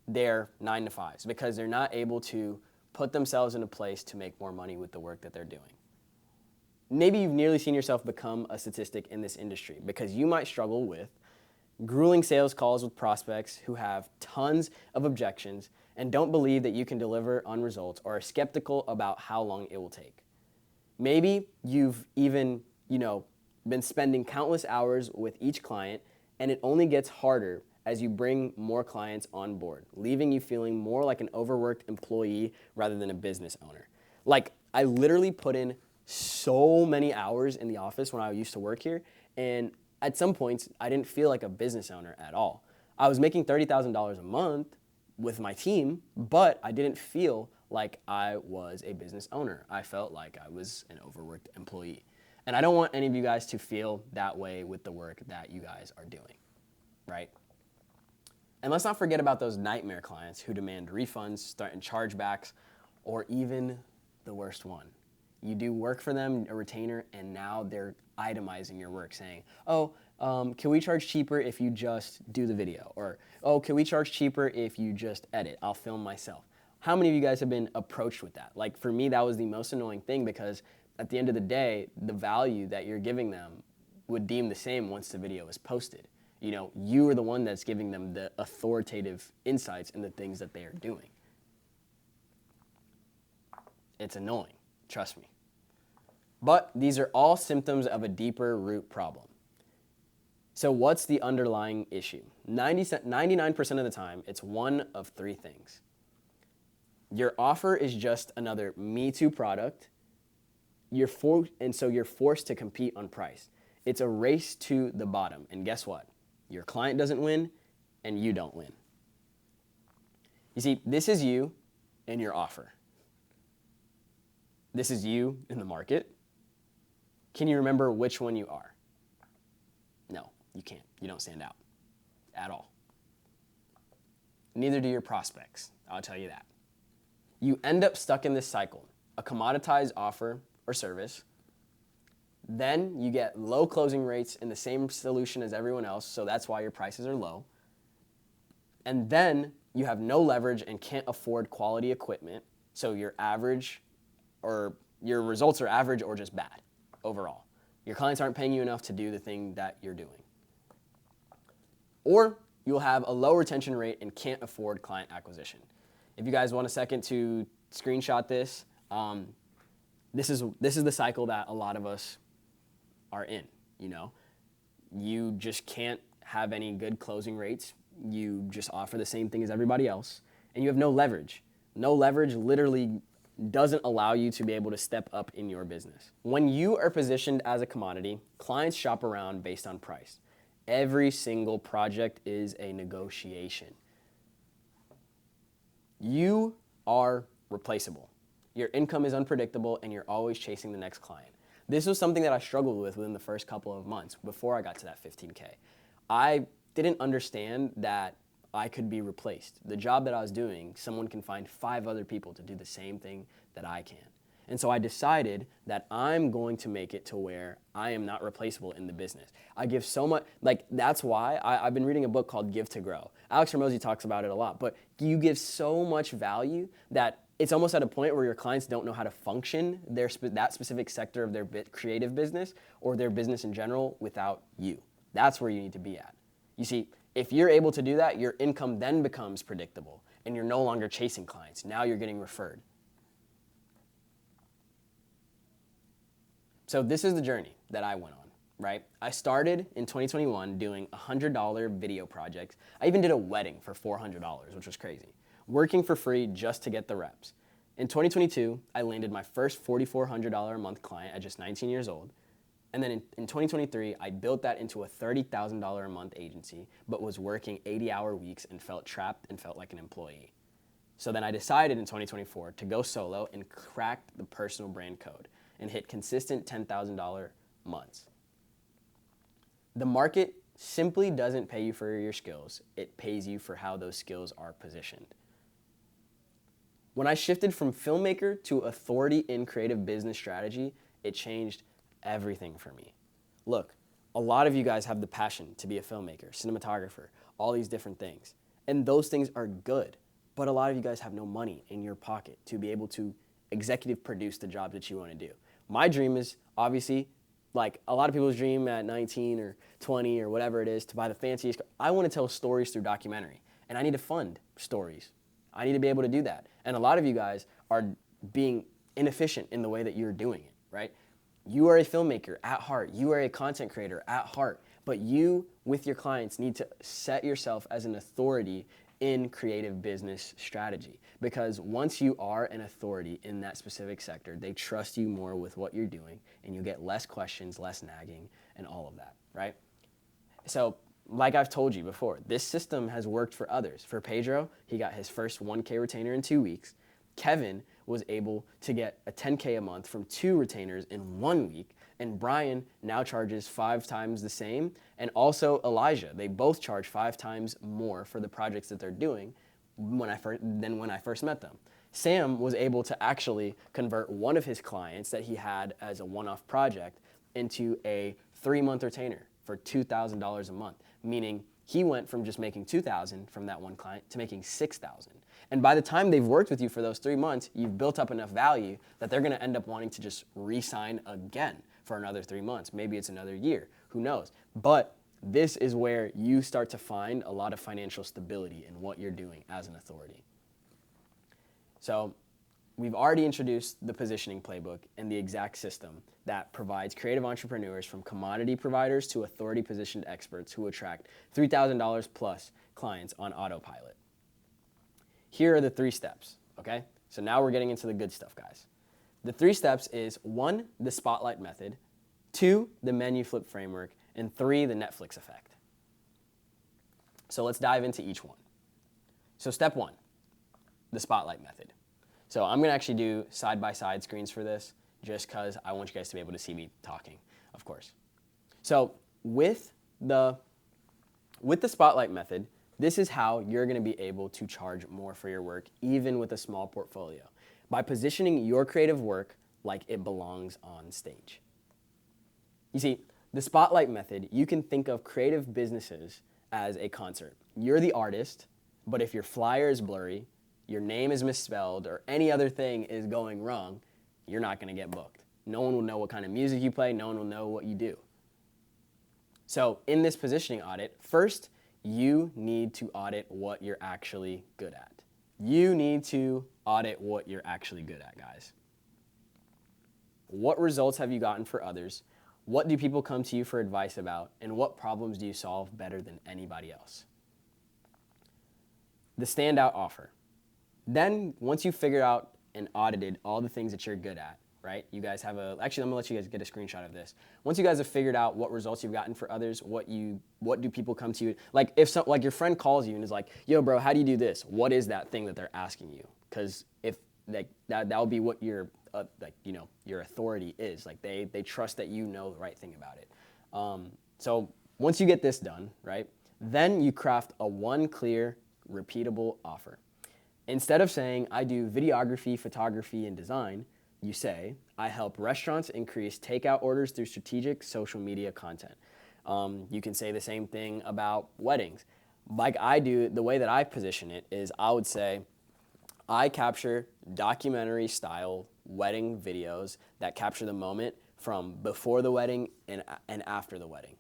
their 9-to-5s because they're not able to put themselves in a place to make more money with the work that they're doing. Maybe you've nearly seen yourself become a statistic in this industry because you might struggle with grueling sales calls with prospects who have tons of objections and don't believe that you can deliver on results or are skeptical about how long it will take. Maybe you've even, been spending countless hours with each client and it only gets harder as you bring more clients on board, leaving you feeling more like an overworked employee rather than a business owner. I literally put in so many hours in the office when I used to work here, and at some points, I didn't feel like a business owner at all. I was making $30,000 a month with my team, but I didn't feel like I was a business owner. I felt like I was an overworked employee. And I don't want any of you guys to feel that way with the work that you guys are doing, right? And let's not forget about those nightmare clients who demand refunds, starting chargebacks, or even the worst one. You do work for them, a retainer, and now they're itemizing your work saying, oh, can we charge cheaper if you just do the video? Or, oh, can we charge cheaper if you just edit? I'll film myself. How many of you guys have been approached with that? Like for me, that was the most annoying thing because at the end of the day, the value that you're giving them would deem the same once the video is posted. You know, you are the one that's giving them the authoritative insights in the things that they are doing. It's annoying, trust me. But these are all symptoms of a deeper root problem. So what's the underlying issue? 99% of the time, it's one of three things. Your offer is just another Me Too product, and so you're forced to compete on price. It's a race to the bottom, and guess what? Your client doesn't win, and you don't win. You see, this is you and your offer. This is you in the market. Can you remember which one you are? No, you can't. You don't stand out at all. Neither do your prospects, I'll tell you that. You end up stuck in this cycle, a commoditized offer or service. Then you get low closing rates in the same solution as everyone else, so that's why your prices are low. And then you have no leverage and can't afford quality equipment, so you're average, or your results are average or just bad overall. Your clients aren't paying you enough to do the thing that you're doing. Or you'll have a low retention rate and can't afford client acquisition. If you guys want a second to screenshot this, this is the cycle that a lot of us are in, you know. You just can't have any good closing rates. You just offer the same thing as everybody else, and you have no leverage. No leverage literally doesn't allow you to be able to step up in your business. When you are positioned as a commodity, clients shop around based on price. Every single project is a negotiation. You are replaceable. Your income is unpredictable, and you're always chasing the next client. This was something that I struggled with within the first couple of months before I got to that 15K. I didn't understand that I could be replaced. The job that I was doing, someone can find 5 other people to do the same thing that I can. And so I decided that I'm going to make it to where I am not replaceable in the business. I give so much, like that's why I've been reading a book called Give to Grow. Alex Hormozi talks about it a lot, but you give so much value that it's almost at a point where your clients don't know how to function that specific sector of their creative business or their business in general without you. That's where you need to be at. You see, if you're able to do that, your income then becomes predictable and you're no longer chasing clients. Now you're getting referred. So this is the journey that I went on, right? I started in 2021 doing $100 video projects. I even did a wedding for $400, which was crazy. Working for free just to get the reps. In 2022, I landed my first $4,400 a month client at just 19 years old. And then in 2023, I built that into a $30,000 a month agency, but was working 80-hour weeks and felt trapped and felt like an employee. So then I decided in 2024 to go solo and crack the personal brand code and hit consistent $10,000 months. The market simply doesn't pay you for your skills. It pays you for how those skills are positioned. When I shifted from filmmaker to authority in creative business strategy, it changed everything for me. Look, a lot of you guys have the passion to be a filmmaker, cinematographer, all these different things. And those things are good, but a lot of you guys have no money in your pocket to be able to executive produce the job that you want to do. My dream is obviously, like a lot of people's dream at 19 or 20 or whatever it is, to buy the fanciest. I want to tell stories through documentary, and I need to fund stories. I need to be able to do that. And a lot of you guys are being inefficient in the way that you're doing it, right? You are a filmmaker at heart. You are a content creator at heart. But you, with your clients, need to set yourself as an authority in creative business strategy. Because once you are an authority in that specific sector, they trust you more with what you're doing, and you get less questions, less nagging, and all of that, right? So, like I've told you before, this system has worked for others. For Pedro, he got his first 1K retainer in 2 weeks. Kevin was able to get a 10K a month from 2 retainers in 1 week. And Brian now charges 5 times the same. And also Elijah, they both charge 5 times more for the projects that they're doing than when I first met them. Sam was able to actually convert one of his clients that he had as a one-off project into a 3-month retainer for $2,000 a month, meaning he went from just making $2,000 from that one client to making $6,000. And by the time they've worked with you for those 3 months, you've built up enough value that they're gonna end up wanting to just re-sign again for another 3 months. Maybe it's another year, who knows? But this is where you start to find a lot of financial stability in what you're doing as an authority. So we've already introduced the positioning playbook and the exact system that provides creative entrepreneurs from commodity providers to authority positioned experts who attract $3,000 plus clients on autopilot. Here are the 3 steps, okay? So now we're getting into the good stuff, guys. The 3 steps is 1, the spotlight method, 2, the menu flip framework, and 3, the Netflix effect. So let's dive into each one. So step 1, the spotlight method. So I'm gonna actually do side-by-side screens for this just because I want you guys to be able to see me talking, of course. So with the spotlight method, this is how you're gonna be able to charge more for your work, even with a small portfolio, by positioning your creative work like it belongs on stage. You see, the spotlight method, you can think of creative businesses as a concert. You're the artist, but if your flyer is blurry, your name is misspelled, or any other thing is going wrong, you're not gonna get booked. No one will know what kind of music you play, no one will know what you do. So in this positioning audit, first, you need to audit what you're actually good at. You need to audit what you're actually good at, guys. What results have you gotten for others? What do people come to you for advice about? And what problems do you solve better than anybody else? The standout offer. Then, once you figure out and audited all the things that you're good at, right? You guys have actually, I'm gonna let you guys get a screenshot of this. Once you guys have figured out what results you've gotten for others, what do people come to you? Like like your friend calls you and is like, yo bro, how do you do this? What is that thing that they're asking you? Because if like that'll be what your your authority is. Like they trust that you know the right thing about it. So once you get this done, right? Then you craft a one clear, repeatable offer. Instead of saying, I do videography, photography, and design, you say, I help restaurants increase takeout orders through strategic social media content. You can say the same thing about weddings. Like I do, the way that I position it is I would say, I capture documentary-style wedding videos that capture the moment from before the wedding and after the wedding.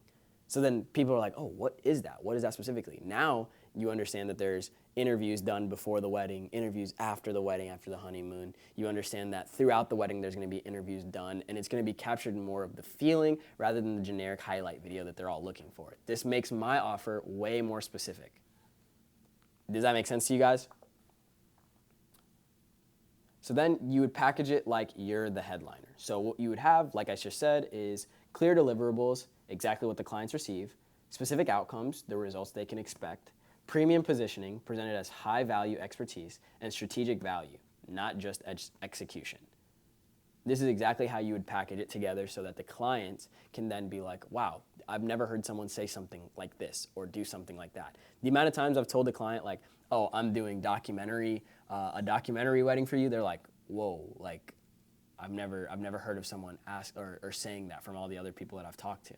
So then people are like, oh, what is that? What is that specifically? Now you understand that there's interviews done before the wedding, interviews after the wedding, after the honeymoon. You understand that throughout the wedding there's going to be interviews done, and it's going to be captured in more of the feeling rather than the generic highlight video that they're all looking for. This makes my offer way more specific. Does that make sense to you guys? So then you would package it like you're the headliner. So what you would have, like I just said, is clear deliverables, exactly what the clients receive, specific outcomes, the results they can expect, premium positioning presented as high value expertise, and strategic value, not just execution. This is exactly how you would package it together so that the clients can then be like, wow, I've never heard someone say something like this or do something like that. The amount of times I've told the client like, oh, I'm doing a documentary wedding for you, they're like, whoa, like I've never heard of someone ask or saying that from all the other people that I've talked to.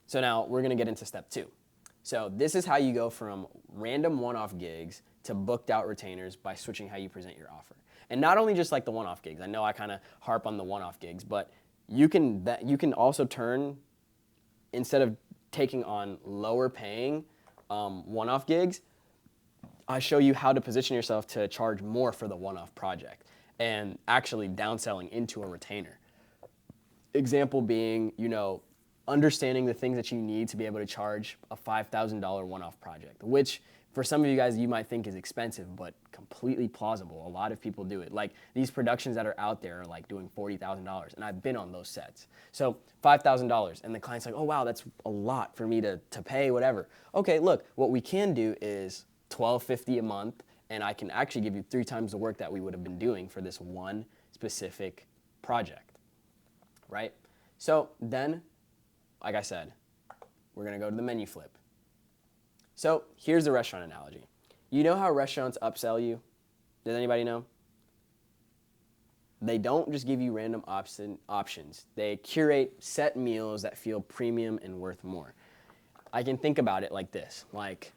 So now we're gonna get into step 2. So this is how you go from random one-off gigs to booked out retainers by switching how you present your offer. And not only just like the one-off gigs, I know I kind of harp on the one-off gigs, but you can also turn, instead of taking on lower paying one-off gigs, I show you how to position yourself to charge more for the one-off project and actually downselling into a retainer. Example being, understanding the things that you need to be able to charge a $5,000 one-off project, which for some of you guys you might think is expensive, but completely plausible. A lot of people do it. Like these productions that are out there are like doing $40,000, and I've been on those sets. So $5,000, and the client's like, oh wow, that's a lot for me to pay, whatever. Okay, look, what we can do is $1,250 a month, and I can actually give you 3 times the work that we would have been doing for this one specific project, right? So then, like I said, we're gonna go to the menu flip. So here's the restaurant analogy. You know how restaurants upsell you? Does anybody know? They don't just give you random options. They curate set meals that feel premium and worth more. I can think about it like this, like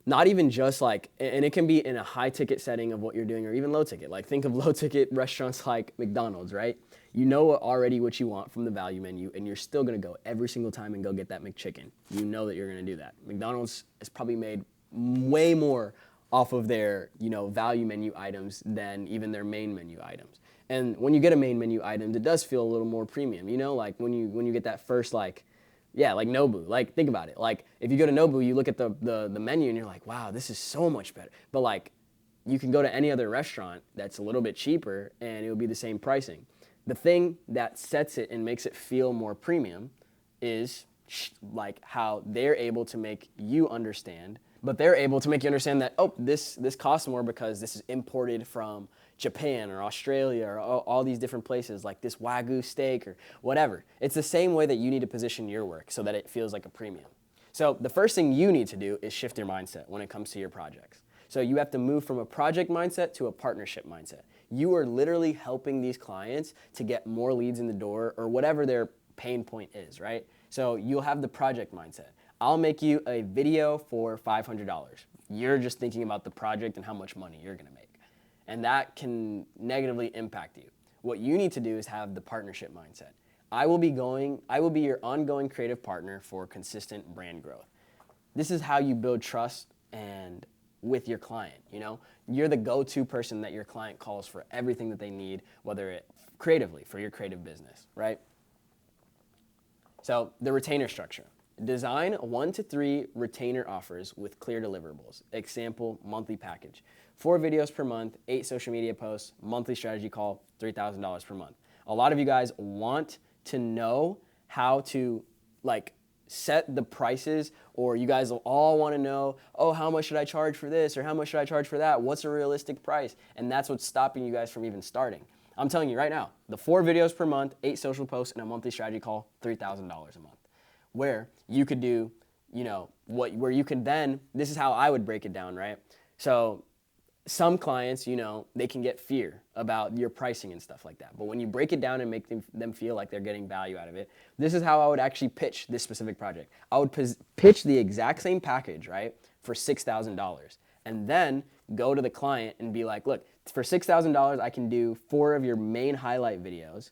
not even just like, and it can be in a high ticket setting of what you're doing or even low ticket. Like think of low ticket restaurants like McDonald's, right? You know already what you want from the value menu and you're still gonna go every single time and go get that McChicken. You know that you're gonna do that. McDonald's has probably made way more off of their, value menu items than even their main menu items. And when you get a main menu item, it does feel a little more premium, like when you get that first like Nobu. Like, think about it. Like, if you go to Nobu, you look at the menu and you're like, wow, this is so much better. But like, you can go to any other restaurant that's a little bit cheaper and it'll be the same pricing. The thing that sets it and makes it feel more premium is like how they're able to make you understand, but they're able to make you understand that, oh, this costs more because this is imported from Japan or Australia or all these different places, like this Wagyu steak or whatever. It's the same way that you need to position your work so that it feels like a premium. So the first thing you need to do is shift your mindset when it comes to your projects. So you have to move from a project mindset to a partnership mindset. You are literally helping these clients to get more leads in the door or whatever their pain point is, right? So you'll have the project mindset. I'll make you a video for $500. You're just thinking about the project and how much money you're gonna make. And that can negatively impact you. What you need to do is have the partnership mindset. I will be your ongoing creative partner for consistent brand growth. This is how you build trust and with your client, You're the go-to person that your client calls for everything that they need, whether it creatively for your creative business, right? So the retainer structure. Design 1 to 3 retainer offers with clear deliverables. Example, monthly package. 4 videos per month, 8 social media posts, monthly strategy call, $3,000 per month. A lot of you guys want to know how to set the prices, or you guys will all want to know, oh, how much should I charge for this? Or how much should I charge for that? What's a realistic price? And that's what's stopping you guys from even starting. I'm telling you right now, the 4 videos per month, 8 social posts, and a monthly strategy call, $3,000 a month. Where you could do, where you can then, this is how I would break it down, right? So some clients, they can get fear about your pricing and stuff like that. But when you break it down and make them feel like they're getting value out of it, this is how I would actually pitch this specific project. I would pitch the exact same package, right, for $6,000. And then go to the client and be like, look, for $6,000, I can do 4 of your main highlight videos.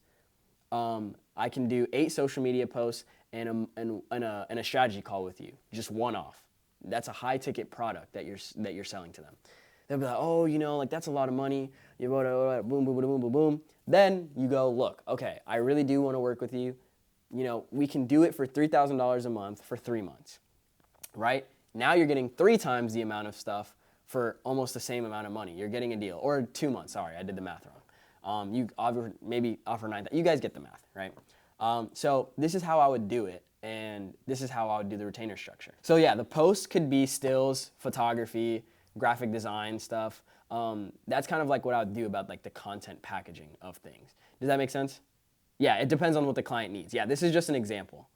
I can do 8 social media posts and a strategy call with you, just one off. That's a high ticket product that you're selling to them. They'll be like, oh, that's a lot of money. You boom, boom, boom, boom, boom, boom. Then you go, look, okay, I really do want to work with you. We can do it for $3,000 a month for 3 months, right? Now you're getting 3 times the amount of stuff for almost the same amount of money. You're getting a deal, or 2 months. Sorry, I did the math wrong. You maybe offer 9. You guys get the math, right? So this is how I would do it, and this is how I would do the retainer structure. So yeah, the post could be stills, photography, graphic design stuff. That's kind of like what I would do about like the content packaging of things. Does that make sense? Yeah, it depends on what the client needs. Yeah, this is just an example.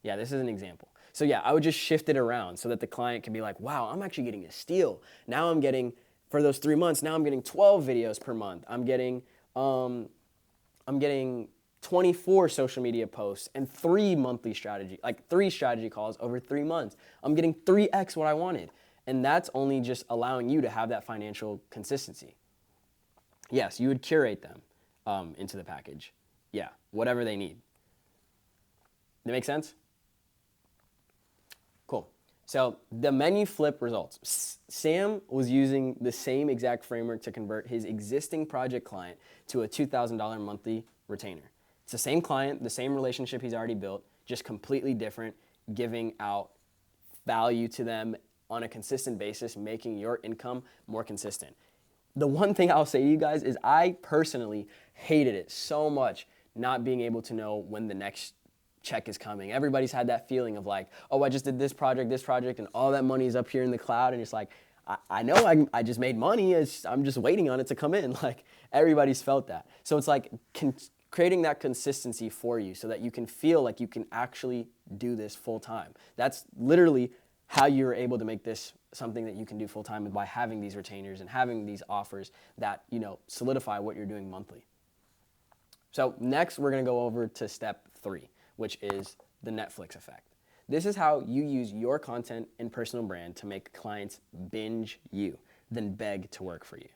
Yeah, this is an example. So yeah, I would just shift it around so that the client can be like, wow, I'm actually getting a steal. Now I'm getting, for those 3 months, now I'm getting 12 videos per month. I'm getting 24 social media posts and 3 strategy calls over 3 months. I'm getting 3x what I wanted. And that's only just allowing you to have that financial consistency. Yes, you would curate them into the package. Yeah, whatever they need. That make sense? Cool. So the menu flip results. Sam was using the same exact framework to convert his existing project client to a $2,000 monthly retainer. It's the same client, the same relationship he's already built, just completely different, giving out value to them on a consistent basis, making your income more consistent. The one thing I'll say to you guys is I personally hated it so much not being able to know when the next check is coming. Everybody's had that feeling of like, oh, I just did this project, and all that money is up here in the cloud, and it's like, I know I just made money, I'm just waiting on it to come in. Like, everybody's felt that. So it's like creating that consistency for you so that you can feel like you can actually do this full time. That's literally how you're able to make this something that you can do full time by having these retainers and having these offers that, solidify what you're doing monthly. So next, we're going to go over to step 3, which is the Netflix effect. This is how you use your content and personal brand to make clients binge you, then beg to work for you.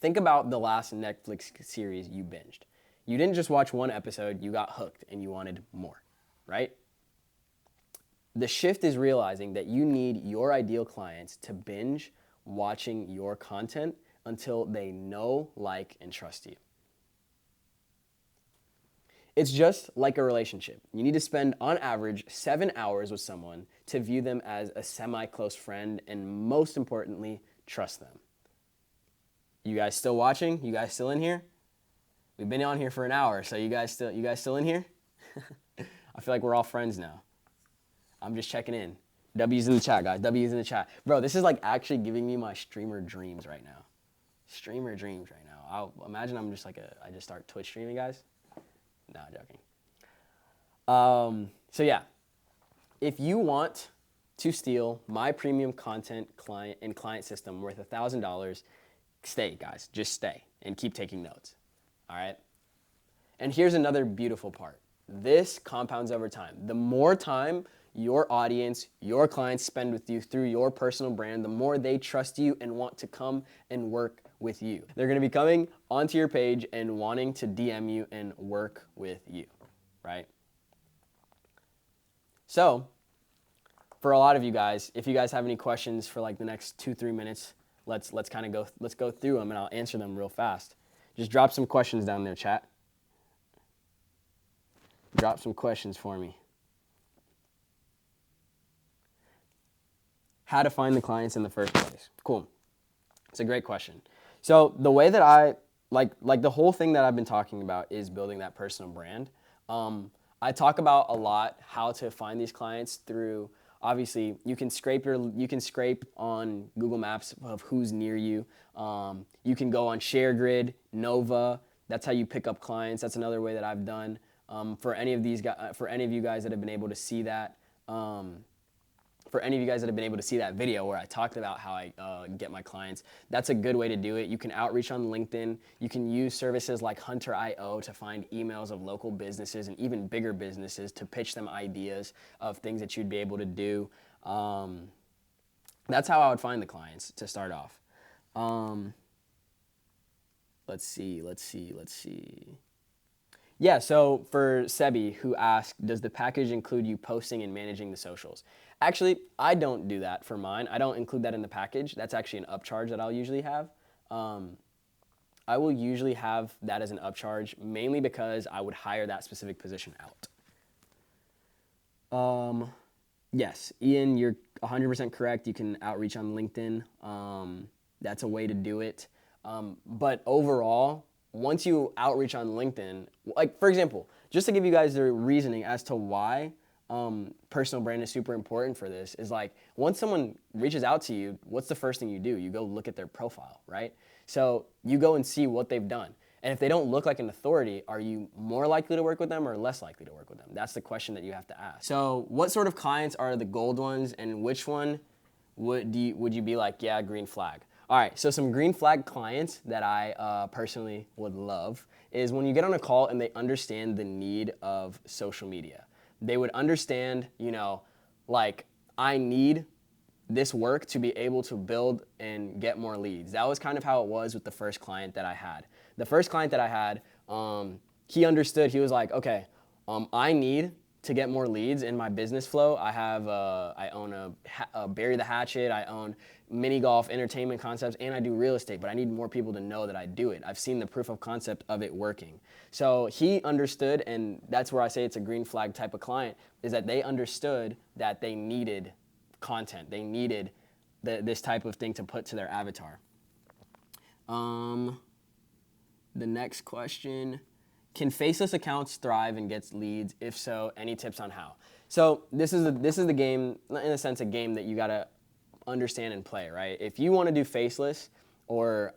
Think about the last Netflix series you binged. You didn't just watch one episode, you got hooked and you wanted more, right? The shift is realizing that you need your ideal clients to binge watching your content until they know, like, and trust you. It's just like a relationship. You need to spend, on average, 7 hours with someone to view them as a semi-close friend and, most importantly, trust them. You guys still watching? You guys still in here? We've been on here for an hour, so you guys still in here? I feel like we're all friends now. I'm just checking in. W's in the chat, guys. W's in the chat. Bro, this is like actually giving me my streamer dreams right now. Streamer dreams right now. I'll imagine I'm just I just start Twitch streaming, guys. No, joking. So yeah, if you want to steal my premium content client system worth $1,000, stay, guys. Just stay and keep taking notes. All right? And here's another beautiful part. This compounds over time. The more time your audience, your clients spend with you through your personal brand, the more they trust you and want to come and work with you. They're going to be coming onto your page and wanting to DM you and work with you, right? So, for a lot of you guys, if you guys have any questions for like the next 2-3 minutes, let's go through them and I'll answer them real fast. Just drop some questions down there, chat. Drop some questions for me. How to find the clients in the first place. Cool. It's a great question. So the way that I, like the whole thing that I've been talking about is building that personal brand. I talk about a lot how to find these clients through, obviously, you can scrape on Google Maps of who's near you. You can go on ShareGrid, Nova. That's how you pick up clients. That's another way that I've done. For any of you guys that have been able to see that, video where I talked about how I get my clients, that's a good way to do it. You can outreach on LinkedIn. You can use services like Hunter.io to find emails of local businesses and even bigger businesses to pitch them ideas of things that you'd be able to do. That's how I would find the clients to start off. Let's see. Yeah, so for Sebi, who asked, does the package include you posting and managing the socials? Actually, I don't do that for mine. I don't include that in the package. That's actually an upcharge that I'll usually have. I will usually have that as an upcharge, mainly because I would hire that specific position out. Yes, Ian, you're 100% correct. You can outreach on LinkedIn. That's a way to do it. But overall, once you outreach on LinkedIn, like for example, just to give you guys the reasoning as to why personal brand is super important for this is like once someone reaches out to you, what's the first thing you do? You go look at their profile, right? So you go and see what they've done. And if they don't look like an authority, are you more likely to work with them or less likely to work with them? That's the question that you have to ask. So what sort of clients are the gold ones and which one would you be like, yeah, green flag? All right, so some green flag clients that I personally would love is when you get on a call and they understand the need of social media. They would understand, like I need this work to be able to build and get more leads. That was kind of how it was with the first client that I had. The first client that I had, he understood, he was like, okay, I need to get more leads in my business flow. I own a Bury the Hatchet, I own mini golf, entertainment concepts, and I do real estate, but I need more people to know that I do it. I've seen the proof of concept of it working. So he understood, and that's where I say it's a green flag type of client, is that they understood that they needed content. They needed this type of thing to put to their avatar. The next question, can faceless accounts thrive and get leads? If so, any tips on how? So this is the game, in a sense, a game that you gotta understand and play, right? If you want to do faceless or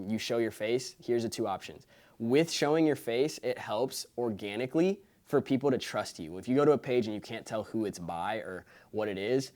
you show your face, here's the two options. With showing your face, it helps organically for people to trust you. If you go to a page and you can't tell who it's by or what it is,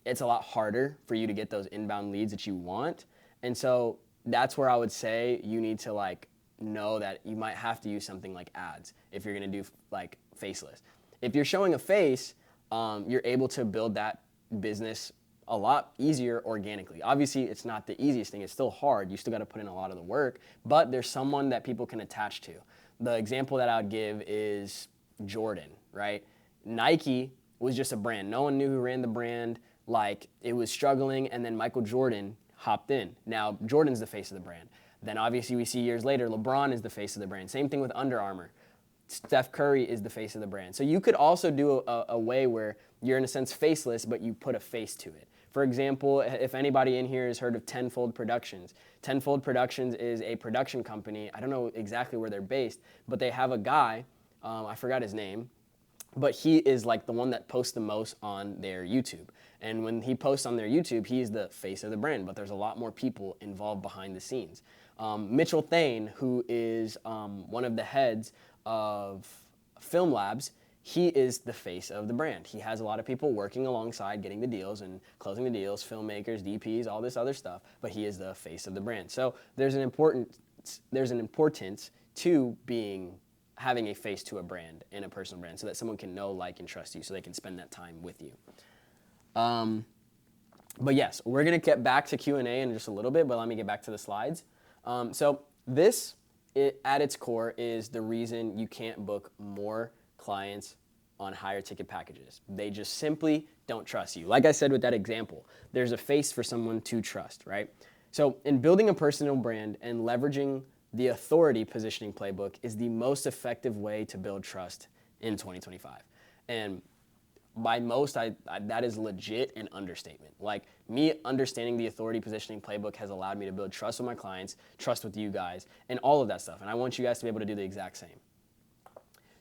it's a lot harder for you to get those inbound leads that you want. And so that's where I would say you need to like know that you might have to use something like ads if you're gonna do like faceless. If you're showing a face, you're able to build that business a lot easier organically. Obviously, it's not the easiest thing. It's still hard. You still got to put in a lot of the work, but there's someone that people can attach to. The example that I would give is Jordan, right? Nike was just a brand. No one knew who ran the brand. Like, it was struggling, and then Michael Jordan hopped in. Now, Jordan's the face of the brand. Then obviously we see years later, LeBron is the face of the brand. Same thing with Under Armour. Steph Curry is the face of the brand. So you could also do a way where you're in a sense faceless, but you put a face to it. For example, if anybody in here has heard of Tenfold Productions. Tenfold Productions is a production company. I don't know exactly where they're based, but they have a guy, I forgot his name, but he is like the one that posts the most on their YouTube. And when he posts on their YouTube, he is the face of the brand, but there's a lot more people involved behind the scenes. Mitchell Thane, who is one of the heads of Film Labs, he is the face of the brand. He has a lot of people working alongside getting the deals and closing the deals, filmmakers, DPs, all this other stuff, but he is the face of the brand. So there's an importance to having a face to a brand and a personal brand so that someone can know, like, and trust you so they can spend that time with you. But yes, we're going to get back to Q&A in just a little bit, but let me get back to the slides. So this, at its core, is the reason you can't book more clients on higher ticket packages. They just simply don't trust you. Like I said with that example, there's a face for someone to trust, right? So in building a personal brand and leveraging the authority positioning playbook is the most effective way to build trust in 2025. And by most, that is legit an understatement. Like, me understanding the authority positioning playbook has allowed me to build trust with my clients, trust with you guys, and all of that stuff. And I want you guys to be able to do the exact same.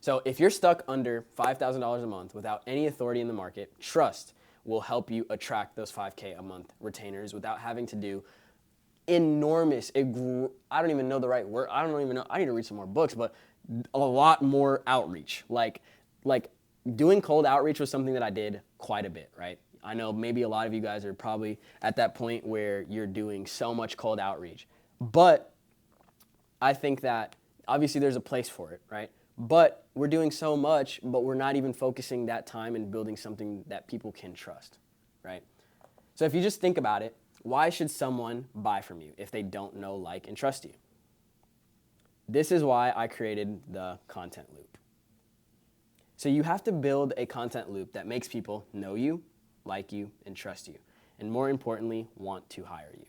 So if you're stuck under $5,000 a month without any authority in the market, trust will help you attract those $5K a month retainers without having to do enormous, I don't even know the right word. I don't even know. I need to read some more books, but a lot more outreach. Like doing cold outreach was something that I did quite a bit, right? I know maybe a lot of you guys are probably at that point where you're doing so much cold outreach, but I think that obviously there's a place for it, right? But we're doing so much, but we're not even focusing that time in building something that people can trust, right? So if you just think about it, why should someone buy from you if they don't know, like, and trust you? This is why I created the content loop. So you have to build a content loop that makes people know you, like you, and trust you, and more importantly, want to hire you.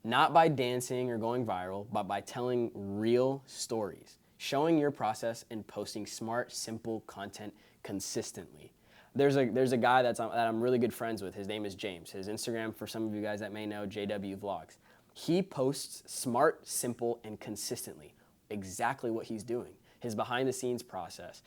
Not by dancing or going viral, but by telling real stories, showing your process, and posting smart, simple content consistently. There's a guy that I'm really good friends with. His name is James. His Instagram, for some of you guys that may know, JW Vlogs. He posts smart, simple, and consistently exactly what he's doing. His behind-the-scenes process,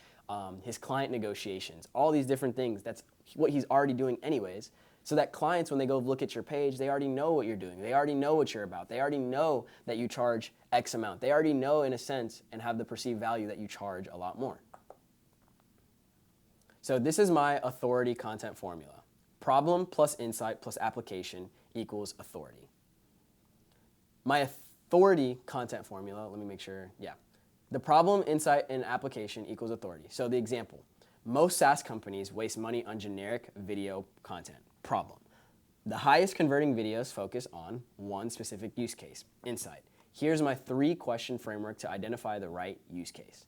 his client negotiations, all these different things. That's what he's already doing anyways. So that clients, when they go look at your page, they already know what you're doing. They already know what you're about. They already know that you charge X amount. They already know, in a sense, and have the perceived value that you charge a lot more. So this is my authority content formula. Problem plus insight plus application equals authority. My authority content formula, let me make sure, yeah. The problem, insight, and application equals authority. So the example, most SaaS companies waste money on generic video content. Problem. The highest converting videos focus on one specific use case, insight. Here's my 3-question framework to identify the right use case.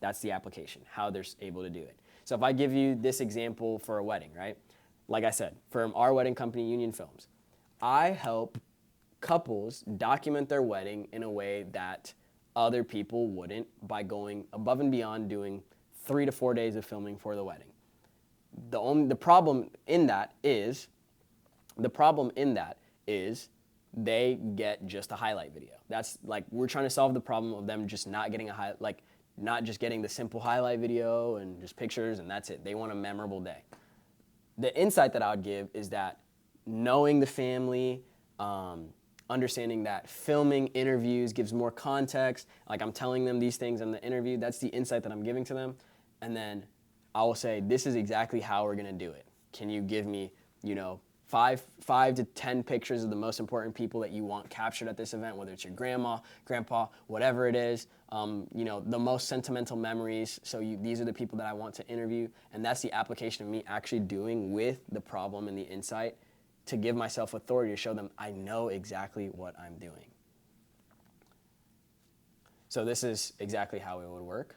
That's the application, how they're able to do it. So if I give you this example for a wedding, right? Like I said, from our wedding company, Union Films, I help couples document their wedding in a way that other people wouldn't by going above and beyond doing 3 to 4 days of filming for the wedding. The problem in that is they get just a highlight video. That's like, we're trying to solve the problem of them just not getting not just getting the simple highlight video and just pictures and that's it. They want a memorable day. The insight that I would give is that knowing the family, understanding that filming interviews gives more context, like I'm telling them these things in the interview, that's the insight that I'm giving to them. And then I will say, this is exactly how we're going to do it. Can you give me, five to 10 pictures of the most important people that you want captured at this event, whether it's your grandma, grandpa, whatever it is, the most sentimental memories. So these are the people that I want to interview. And that's the application of me actually doing with the problem and the insight to give myself authority to show them I know exactly what I'm doing. So this is exactly how it would work.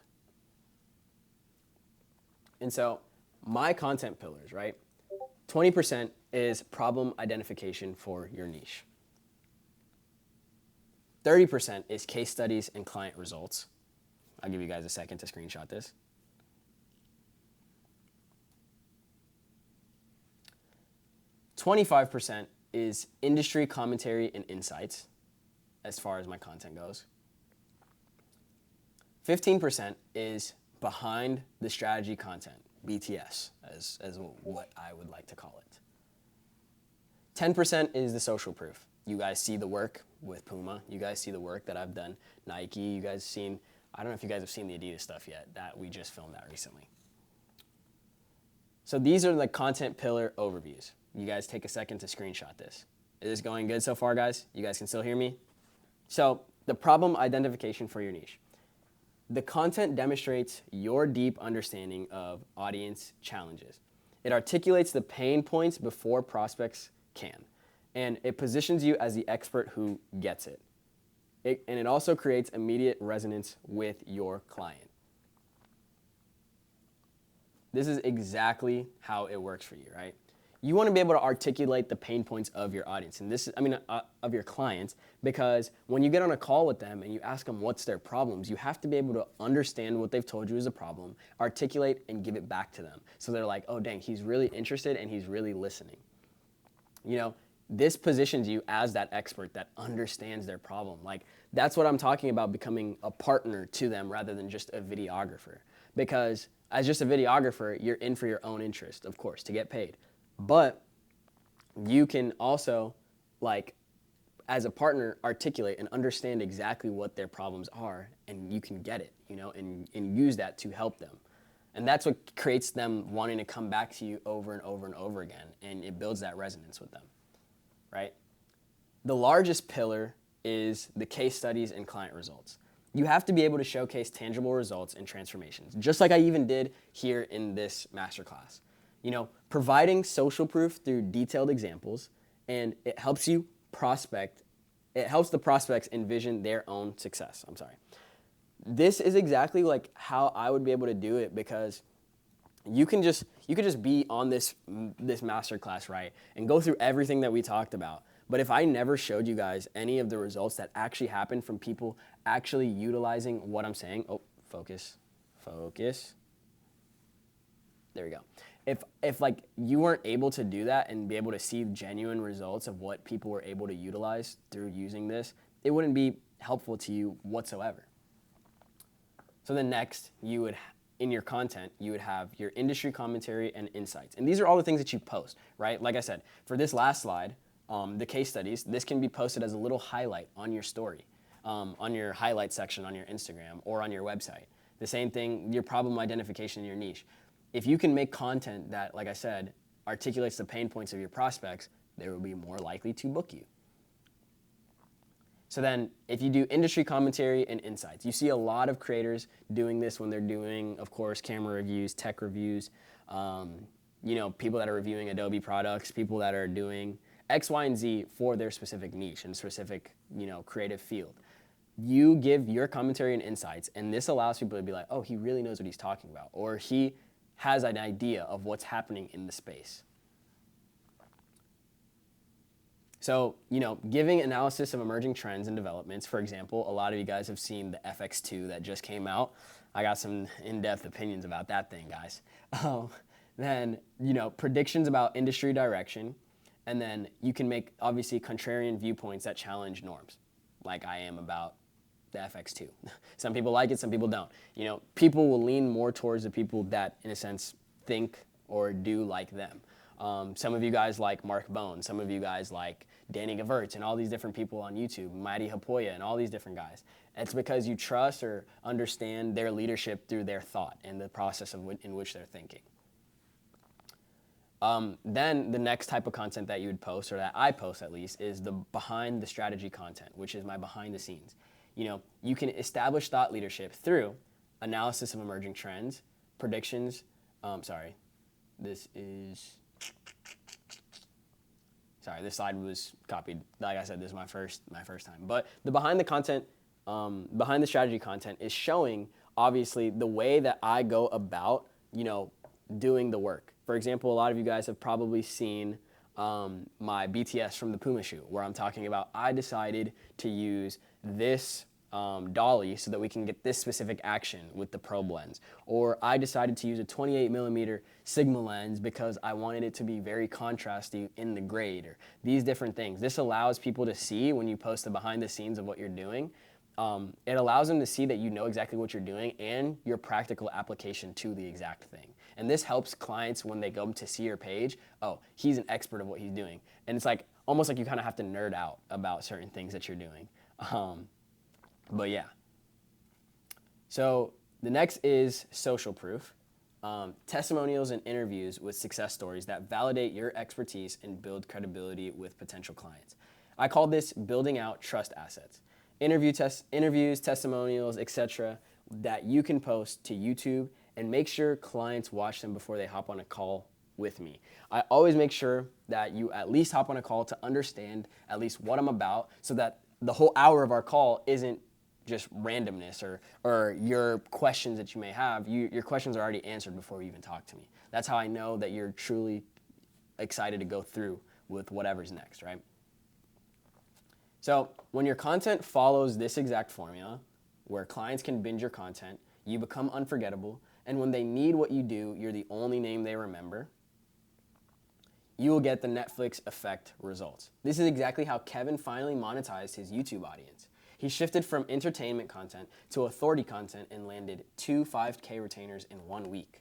And so my content pillars, right? 20% is problem identification for your niche. 30% is case studies and client results. I'll give you guys a second to screenshot this. 25% is industry commentary and insights, as far as my content goes. 15% is behind the strategy content, BTS, as what I would like to call it. 10% is the social proof. You guys see the work with Puma. You guys see the work that I've done. Nike, you guys seen, I don't know if you guys have seen the Adidas stuff yet, that we just filmed that recently. So these are the content pillar overviews. You guys take a second to screenshot this. Is this going good so far, guys? You guys can still hear me? So the problem identification for your niche. The content demonstrates your deep understanding of audience challenges. It articulates the pain points before prospects can, and it positions you as the expert who gets it. And it also creates immediate resonance with your client. This is exactly how it works for you, right? You want to be able to articulate the pain points of your audience, and of your clients, because when you get on a call with them and you ask them what's their problems, you have to be able to understand what they've told you is a problem, articulate, and give it back to them. So they're like, oh dang, he's really interested and he's really listening. This positions you as that expert that understands their problem. Like, that's what I'm talking about, becoming a partner to them rather than just a videographer. Because as just a videographer, you're in for your own interest, of course, to get paid. But you can also, as a partner, articulate and understand exactly what their problems are, and you can get it, and use that to help them. And that's what creates them wanting to come back to you over and over and over again, and it builds that resonance with them, right? The largest pillar is the case studies and client results. You have to be able to showcase tangible results and transformations, just like I even did here in this masterclass. Providing social proof through detailed examples, and it helps the prospects envision their own success. This is exactly like how I would be able to do it, because you could just be on this masterclass, right, and go through everything that we talked about. But if I never showed you guys any of the results that actually happened from people actually utilizing what I'm saying, focus. There we go. If you weren't able to do that and be able to see genuine results of what people were able to utilize through using this, it wouldn't be helpful to you whatsoever. So then next, in your content, you would have your industry commentary and insights. And these are all the things that you post, right? Like I said, for this last slide, the case studies, this can be posted as a little highlight on your story, on your highlight section on your Instagram or on your website. The same thing, your problem identification in your niche. If you can make content that, like I said, articulates the pain points of your prospects, they will be more likely to book you. So then if you do industry commentary and insights, you see a lot of creators doing this when they're doing, of course, camera reviews, tech reviews, people that are reviewing Adobe products, people that are doing X, Y, and Z for their specific niche and specific, creative field. You give your commentary and insights, and this allows people to be like, oh, he really knows what he's talking about, or he has an idea of what's happening in the space. So, giving analysis of emerging trends and developments. For example, a lot of you guys have seen the FX2 that just came out. I got some in-depth opinions about that thing, guys. Then, predictions about industry direction. And then you can make, obviously, contrarian viewpoints that challenge norms, like I am about the FX2. Some people like it, some people don't. People will lean more towards the people that, in a sense, think or do like them. Some of you guys like Mark Bone, some of you guys like Danny Gavertz and all these different people on YouTube, Mighty Hapoya and all these different guys. It's because you trust or understand their leadership through their thought and the process in which they're thinking. Then the next type of content that you would post, or that I post at least, is the behind the strategy content, which is my behind the scenes. You can establish thought leadership through analysis of emerging trends, predictions. This slide was copied. Like I said, this is my first time. But the behind the strategy content is showing, obviously, the way that I go about, doing the work. For example, a lot of you guys have probably seen my BTS from the Puma shoe, where I'm talking about I decided to use this dolly so that we can get this specific action with the probe lens. Or I decided to use a 28mm Sigma lens because I wanted it to be very contrasty in the grade, or these different things. This allows people to see when you post the behind the scenes of what you're doing. It allows them to see that you know exactly what you're doing and your practical application to the exact thing. And this helps clients when they go to see your page, oh, he's an expert of what he's doing. And it's like almost like you kind of have to nerd out about certain things that you're doing. But yeah. So the next is social proof. Testimonials and interviews with success stories that validate your expertise and build credibility with potential clients. I call this building out trust assets. Interviews, testimonials, etc. that you can post to YouTube and make sure clients watch them before they hop on a call with me. I always make sure that you at least hop on a call to understand at least what I'm about, so that the whole hour of our call isn't just randomness or your questions that you may have. Your questions are already answered before you even talk to me. That's how I know that you're truly excited to go through with whatever's next, right? So when your content follows this exact formula, where clients can binge your content, you become unforgettable, and when they need what you do, you're the only name they remember, you will get the Netflix effect results. This is exactly how Kevin finally monetized his YouTube audience. He shifted from entertainment content to authority content and landed 2 5K retainers in 1 week.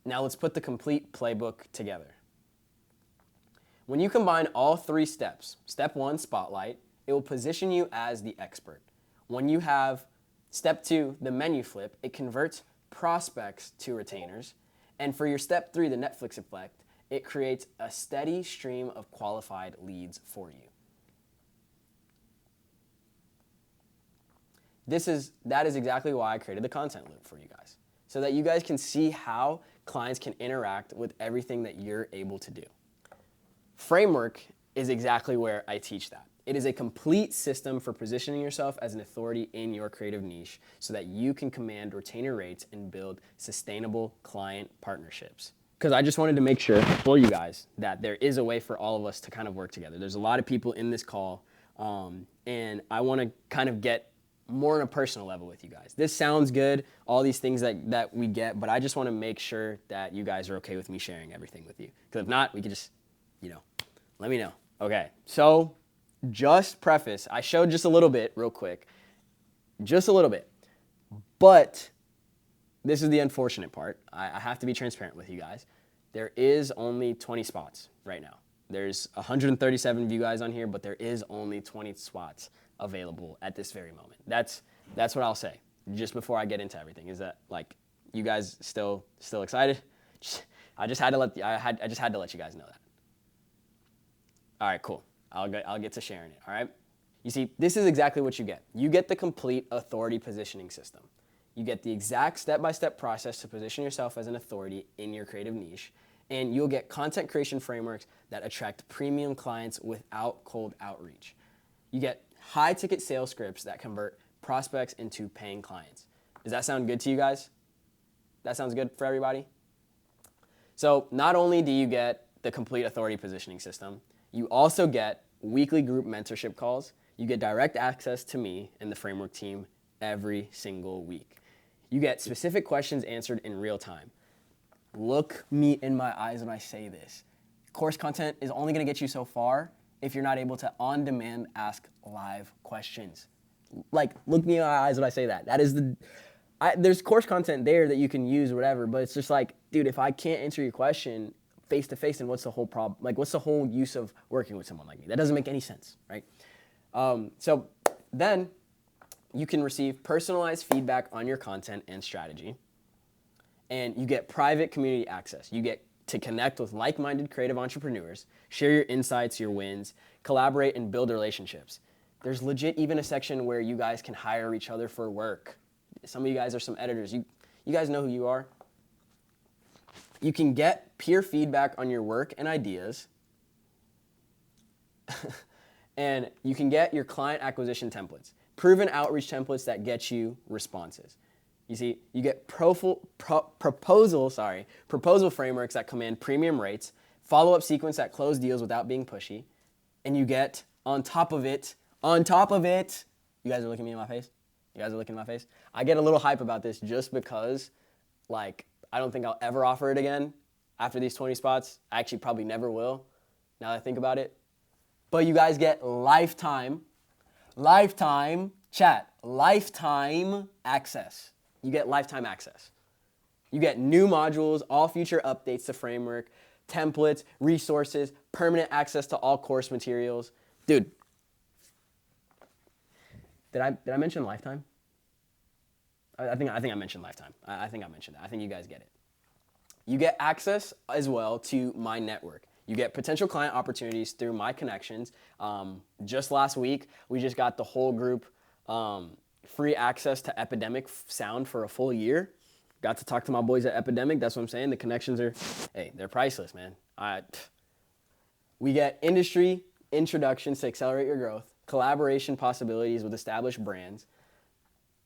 Now let's put the complete playbook together. When you combine all 3 steps, step 1, spotlight, it will position you as the expert. When you have step 2, the menu flip, it converts prospects to retainers. And for your step 3, the Netflix effect, it creates a steady stream of qualified leads for you. That is exactly why I created the content loop for you guys, so that you guys can see how clients can interact with everything that you're able to do. Framework is exactly where I teach that. It is a complete system for positioning yourself as an authority in your creative niche so that you can command retainer rates and build sustainable client partnerships. Because I just wanted to make sure for you guys that there is a way for all of us to kind of work together. There's a lot of people in this call, and I want to kind of get more on a personal level with you guys. This sounds good, all these things that we get, but I just want to make sure that you guys are okay with me sharing everything with you. Because if not, we could just, let me know. Okay, so just preface, I showed just a little bit real quick, just a little bit, but this is the unfortunate part. I have to be transparent with you guys. There is only 20 spots right now. There's 137 of you guys on here, but there is only 20 spots available at this very moment. That's what I'll say. Just before I get into everything, is that like you guys still excited? I just had to let you guys know that. All right, cool. I'll get to sharing it. All right. You see, this is exactly what you get. You get the complete authority positioning system. You get the exact step-by-step process to position yourself as an authority in your creative niche, and you'll get content creation frameworks that attract premium clients without cold outreach. You get high-ticket sales scripts that convert prospects into paying clients. Does that sound good to you guys? That sounds good for everybody? So not only do you get the complete authority positioning system, you also get weekly group mentorship calls. You get direct access to me and the framework team every single week. You get specific questions answered in real time. Look me in my eyes when I say this. Course content is only going to get you so far if you're not able to on-demand ask live questions. Like, look me in my eyes when I say that. There's course content there that you can use or whatever, but it's just like, dude, if I can't answer your question face to face, then what's the whole problem? Like, what's the whole use of working with someone like me? That doesn't make any sense, right? So then you can receive personalized feedback on your content and strategy, and you get private community access. You get to connect with like-minded creative entrepreneurs, share your insights, your wins, collaborate, and build relationships. There's legit even a section where you guys can hire each other for work. Some of you guys are some editors. You guys know who you are. You can get peer feedback on your work and ideas. And you can get your client acquisition templates, proven outreach templates that get you responses. You see, you get proposal frameworks that command premium rates, follow-up sequence that close deals without being pushy, and you get on top of it, you guys are looking me in my face? You guys are looking in my face? I get a little hype about this just because, like, I don't think I'll ever offer it again after these 20 spots. I actually probably never will, now that I think about it. But you guys get lifetime access. You get lifetime access. You get new modules, all future updates to framework, templates, resources, permanent access to all course materials. Dude, did I mention lifetime? I think I mentioned lifetime. I think I mentioned that. I think you guys get it. You get access as well to my network. You get potential client opportunities through my connections. Just last week, we just got the whole group free access to Epidemic Sound for a full year. Got to talk to my boys at Epidemic. That's what I'm saying. The connections are, they're priceless, man. We get industry introductions to accelerate your growth, collaboration possibilities with established brands.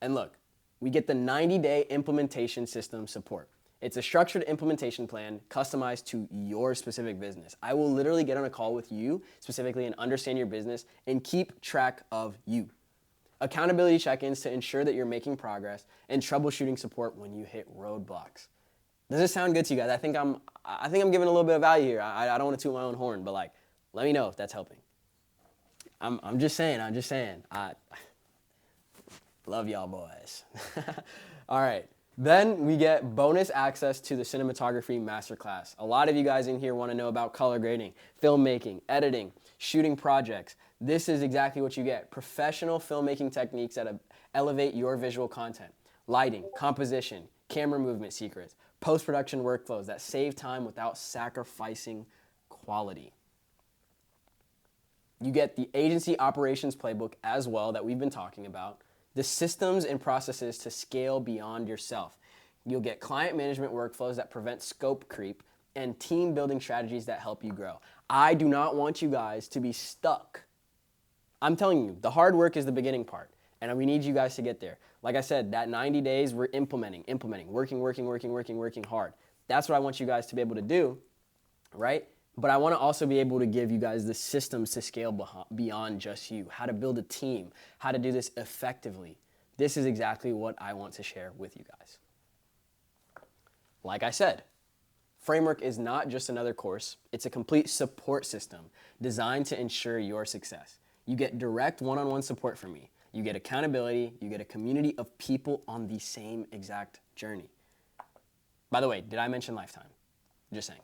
And look, we get the 90-day implementation system support. It's a structured implementation plan customized to your specific business. I will literally get on a call with you specifically and understand your business and keep track of you. Accountability check-ins to ensure that you're making progress, and troubleshooting support when you hit roadblocks. Does this sound good to you guys? I think I'm giving a little bit of value here. I don't want to toot my own horn, but like, let me know if that's helping. I'm just saying. I love y'all boys. All right. Then we get bonus access to the cinematography masterclass. A lot of you guys in here want to know about color grading, filmmaking, editing, shooting projects. This is exactly what you get. Professional filmmaking techniques that elevate your visual content. Lighting, composition, camera movement secrets, post-production workflows that save time without sacrificing quality. You get the agency operations playbook as well that we've been talking about. The systems and processes to scale beyond yourself. You'll get client management workflows that prevent scope creep and team building strategies that help you grow. I do not want you guys to be stuck. I'm telling you, the hard work is the beginning part, and we need you guys to get there. Like I said, that 90 days, we're implementing, working hard. That's what I want you guys to be able to do, right? But I want to also be able to give you guys the systems to scale beyond just you, how to build a team, how to do this effectively. This is exactly what I want to share with you guys. Like I said, Framework is not just another course. It's a complete support system designed to ensure your success. You get direct one-on-one support from me. You get accountability. You get a community of people on the same exact journey. By the way, did I mention lifetime? Just saying.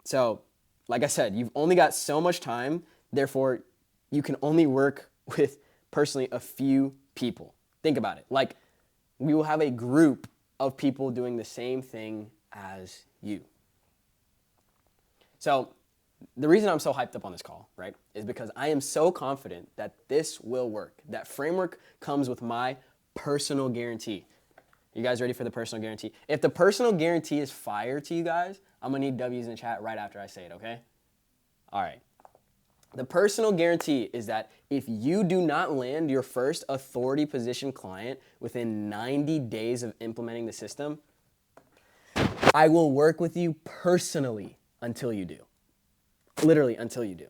So, like I said, you've only got so much time, therefore, you can only work with personally a few people. Think about it. Like, we will have a group of people doing the same thing as you. So, the reason I'm so hyped up on this call, right, is because I am so confident that this will work. That Framework comes with my personal guarantee. You guys ready for the personal guarantee? If the personal guarantee is fire to you guys, I'm going to need W's in the chat right after I say it, okay? All right. The personal guarantee is that if you do not land your first authority position client within 90 days of implementing the system, I will work with you personally until you do. Literally until you do.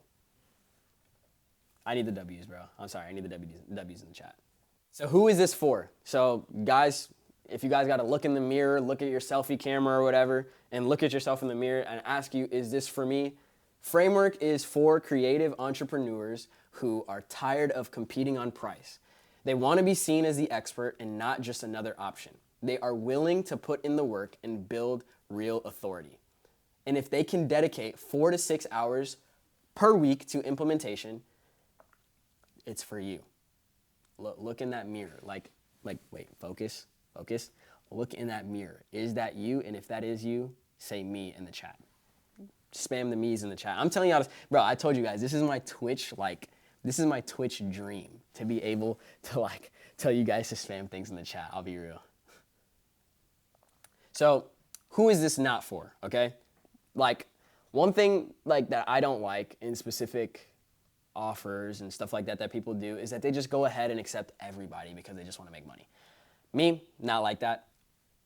I need the W's, bro. I'm sorry. I need the W's in the chat. So who is this for? So guys, if you guys got to look in the mirror, look at your selfie camera or whatever, and look at yourself in the mirror and ask you, is this for me? Framework is for creative entrepreneurs who are tired of competing on price. They want to be seen as the expert and not just another option. They are willing to put in the work and build real authority. And if they can dedicate 4 to 6 hours per week to implementation, it's for you. Look in that mirror. Wait, focus. Look in that mirror. Is that you? And if that is you, say me in the chat. Spam the me's in the chat. I'm telling you, bro, I told you guys, this is my Twitch dream, to be able to tell you guys to spam things in the chat. I'll be real. So who is this not for, okay? One thing that I don't like in specific offers and stuff like that people do is that they just go ahead and accept everybody because they just want to make money. Me, not like that.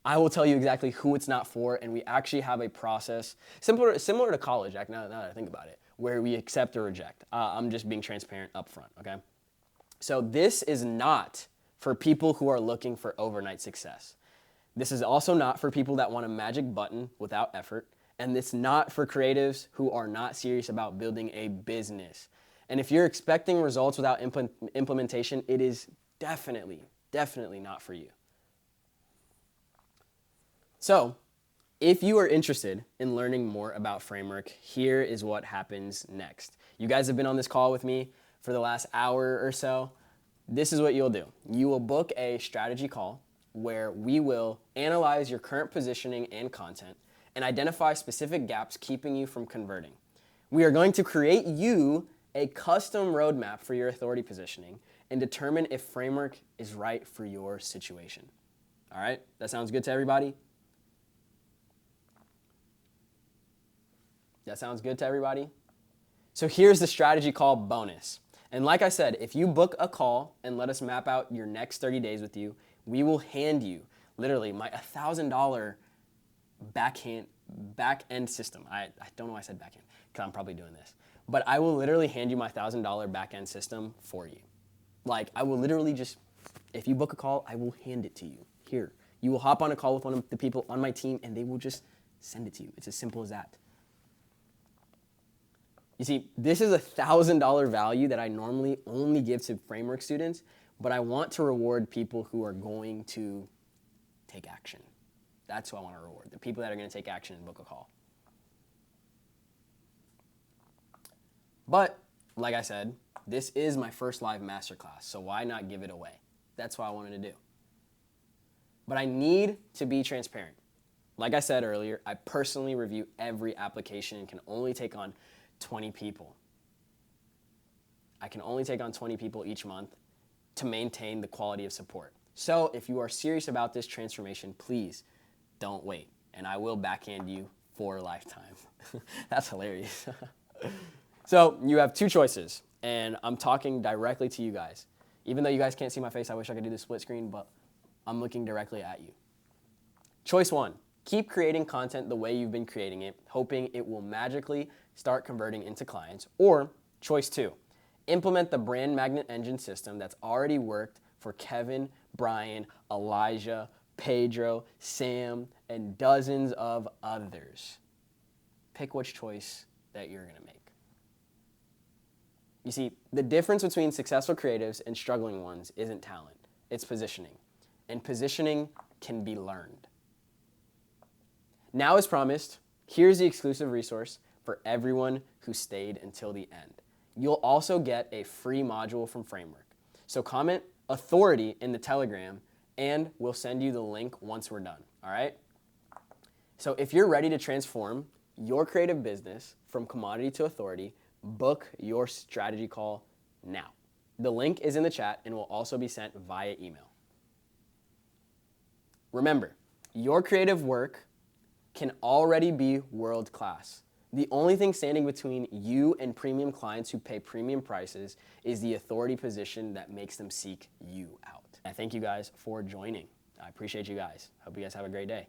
I will tell you exactly who it's not for, and we actually have a process similar to college, now that I think about it, where we accept or reject. I'm just being transparent up front, okay? So this is not for people who are looking for overnight success. This is also not for people that want a magic button without effort, and it's not for creatives who are not serious about building a business. And if you're expecting results without implementation, it is definitely not for you. So, if you are interested in learning more about Framework, here is what happens next. You guys have been on this call with me for the last hour or so. This is what you'll do. You will book a strategy call where we will analyze your current positioning and content and identify specific gaps keeping you from converting. We are going to create you a custom roadmap for your authority positioning and determine if Framework is right for your situation. All right? That sounds good to everybody? That sounds good to everybody? So here's the strategy call bonus. And like I said, if you book a call and let us map out your next 30 days with you, we will hand you literally my $1,000 back-end system. I don't know why I said back-end, because I'm probably doing this. But I will literally hand you my $1,000 back-end system for you. I will literally just, if you book a call, I will hand it to you. Here. You will hop on a call with one of the people on my team, and they will just send it to you. It's as simple as that. You see, this is a $1,000 value that I normally only give to Framework students, but I want to reward people who are going to take action. That's who I want to reward, the people that are going to take action and book a call. But, like I said, this is my first live masterclass, so why not give it away? That's what I wanted to do. But I need to be transparent. Like I said earlier, I personally review every application and can only take on 20 people. I can only take on 20 people each month to maintain the quality of support. So if you are serious about this transformation, please don't wait, and I will backhand you for a lifetime. That's hilarious. So you have two choices, and I'm talking directly to you guys. Even though you guys can't see my face, I wish I could do the split screen, but I'm looking directly at you. Choice one, keep creating content the way you've been creating it, hoping it will magically start converting into clients. Or choice two, implement the brand magnet engine system that's already worked for Kevin, Brian, Elijah, Pedro, Sam, and dozens of others. Pick which choice that you're going to make. You see, the difference between successful creatives and struggling ones isn't talent, it's positioning. And positioning can be learned. Now, as promised, here's the exclusive resource for everyone who stayed until the end. You'll also get a free module from Framework. So comment authority in the Telegram, and we'll send you the link once we're done, all right? So if you're ready to transform your creative business from commodity to authority, book your strategy call now. The link is in the chat and will also be sent via email. Remember, your creative work can already be world-class. The only thing standing between you and premium clients who pay premium prices is the authority position that makes them seek you out. I thank you guys for joining. I appreciate you guys. Hope you guys have a great day.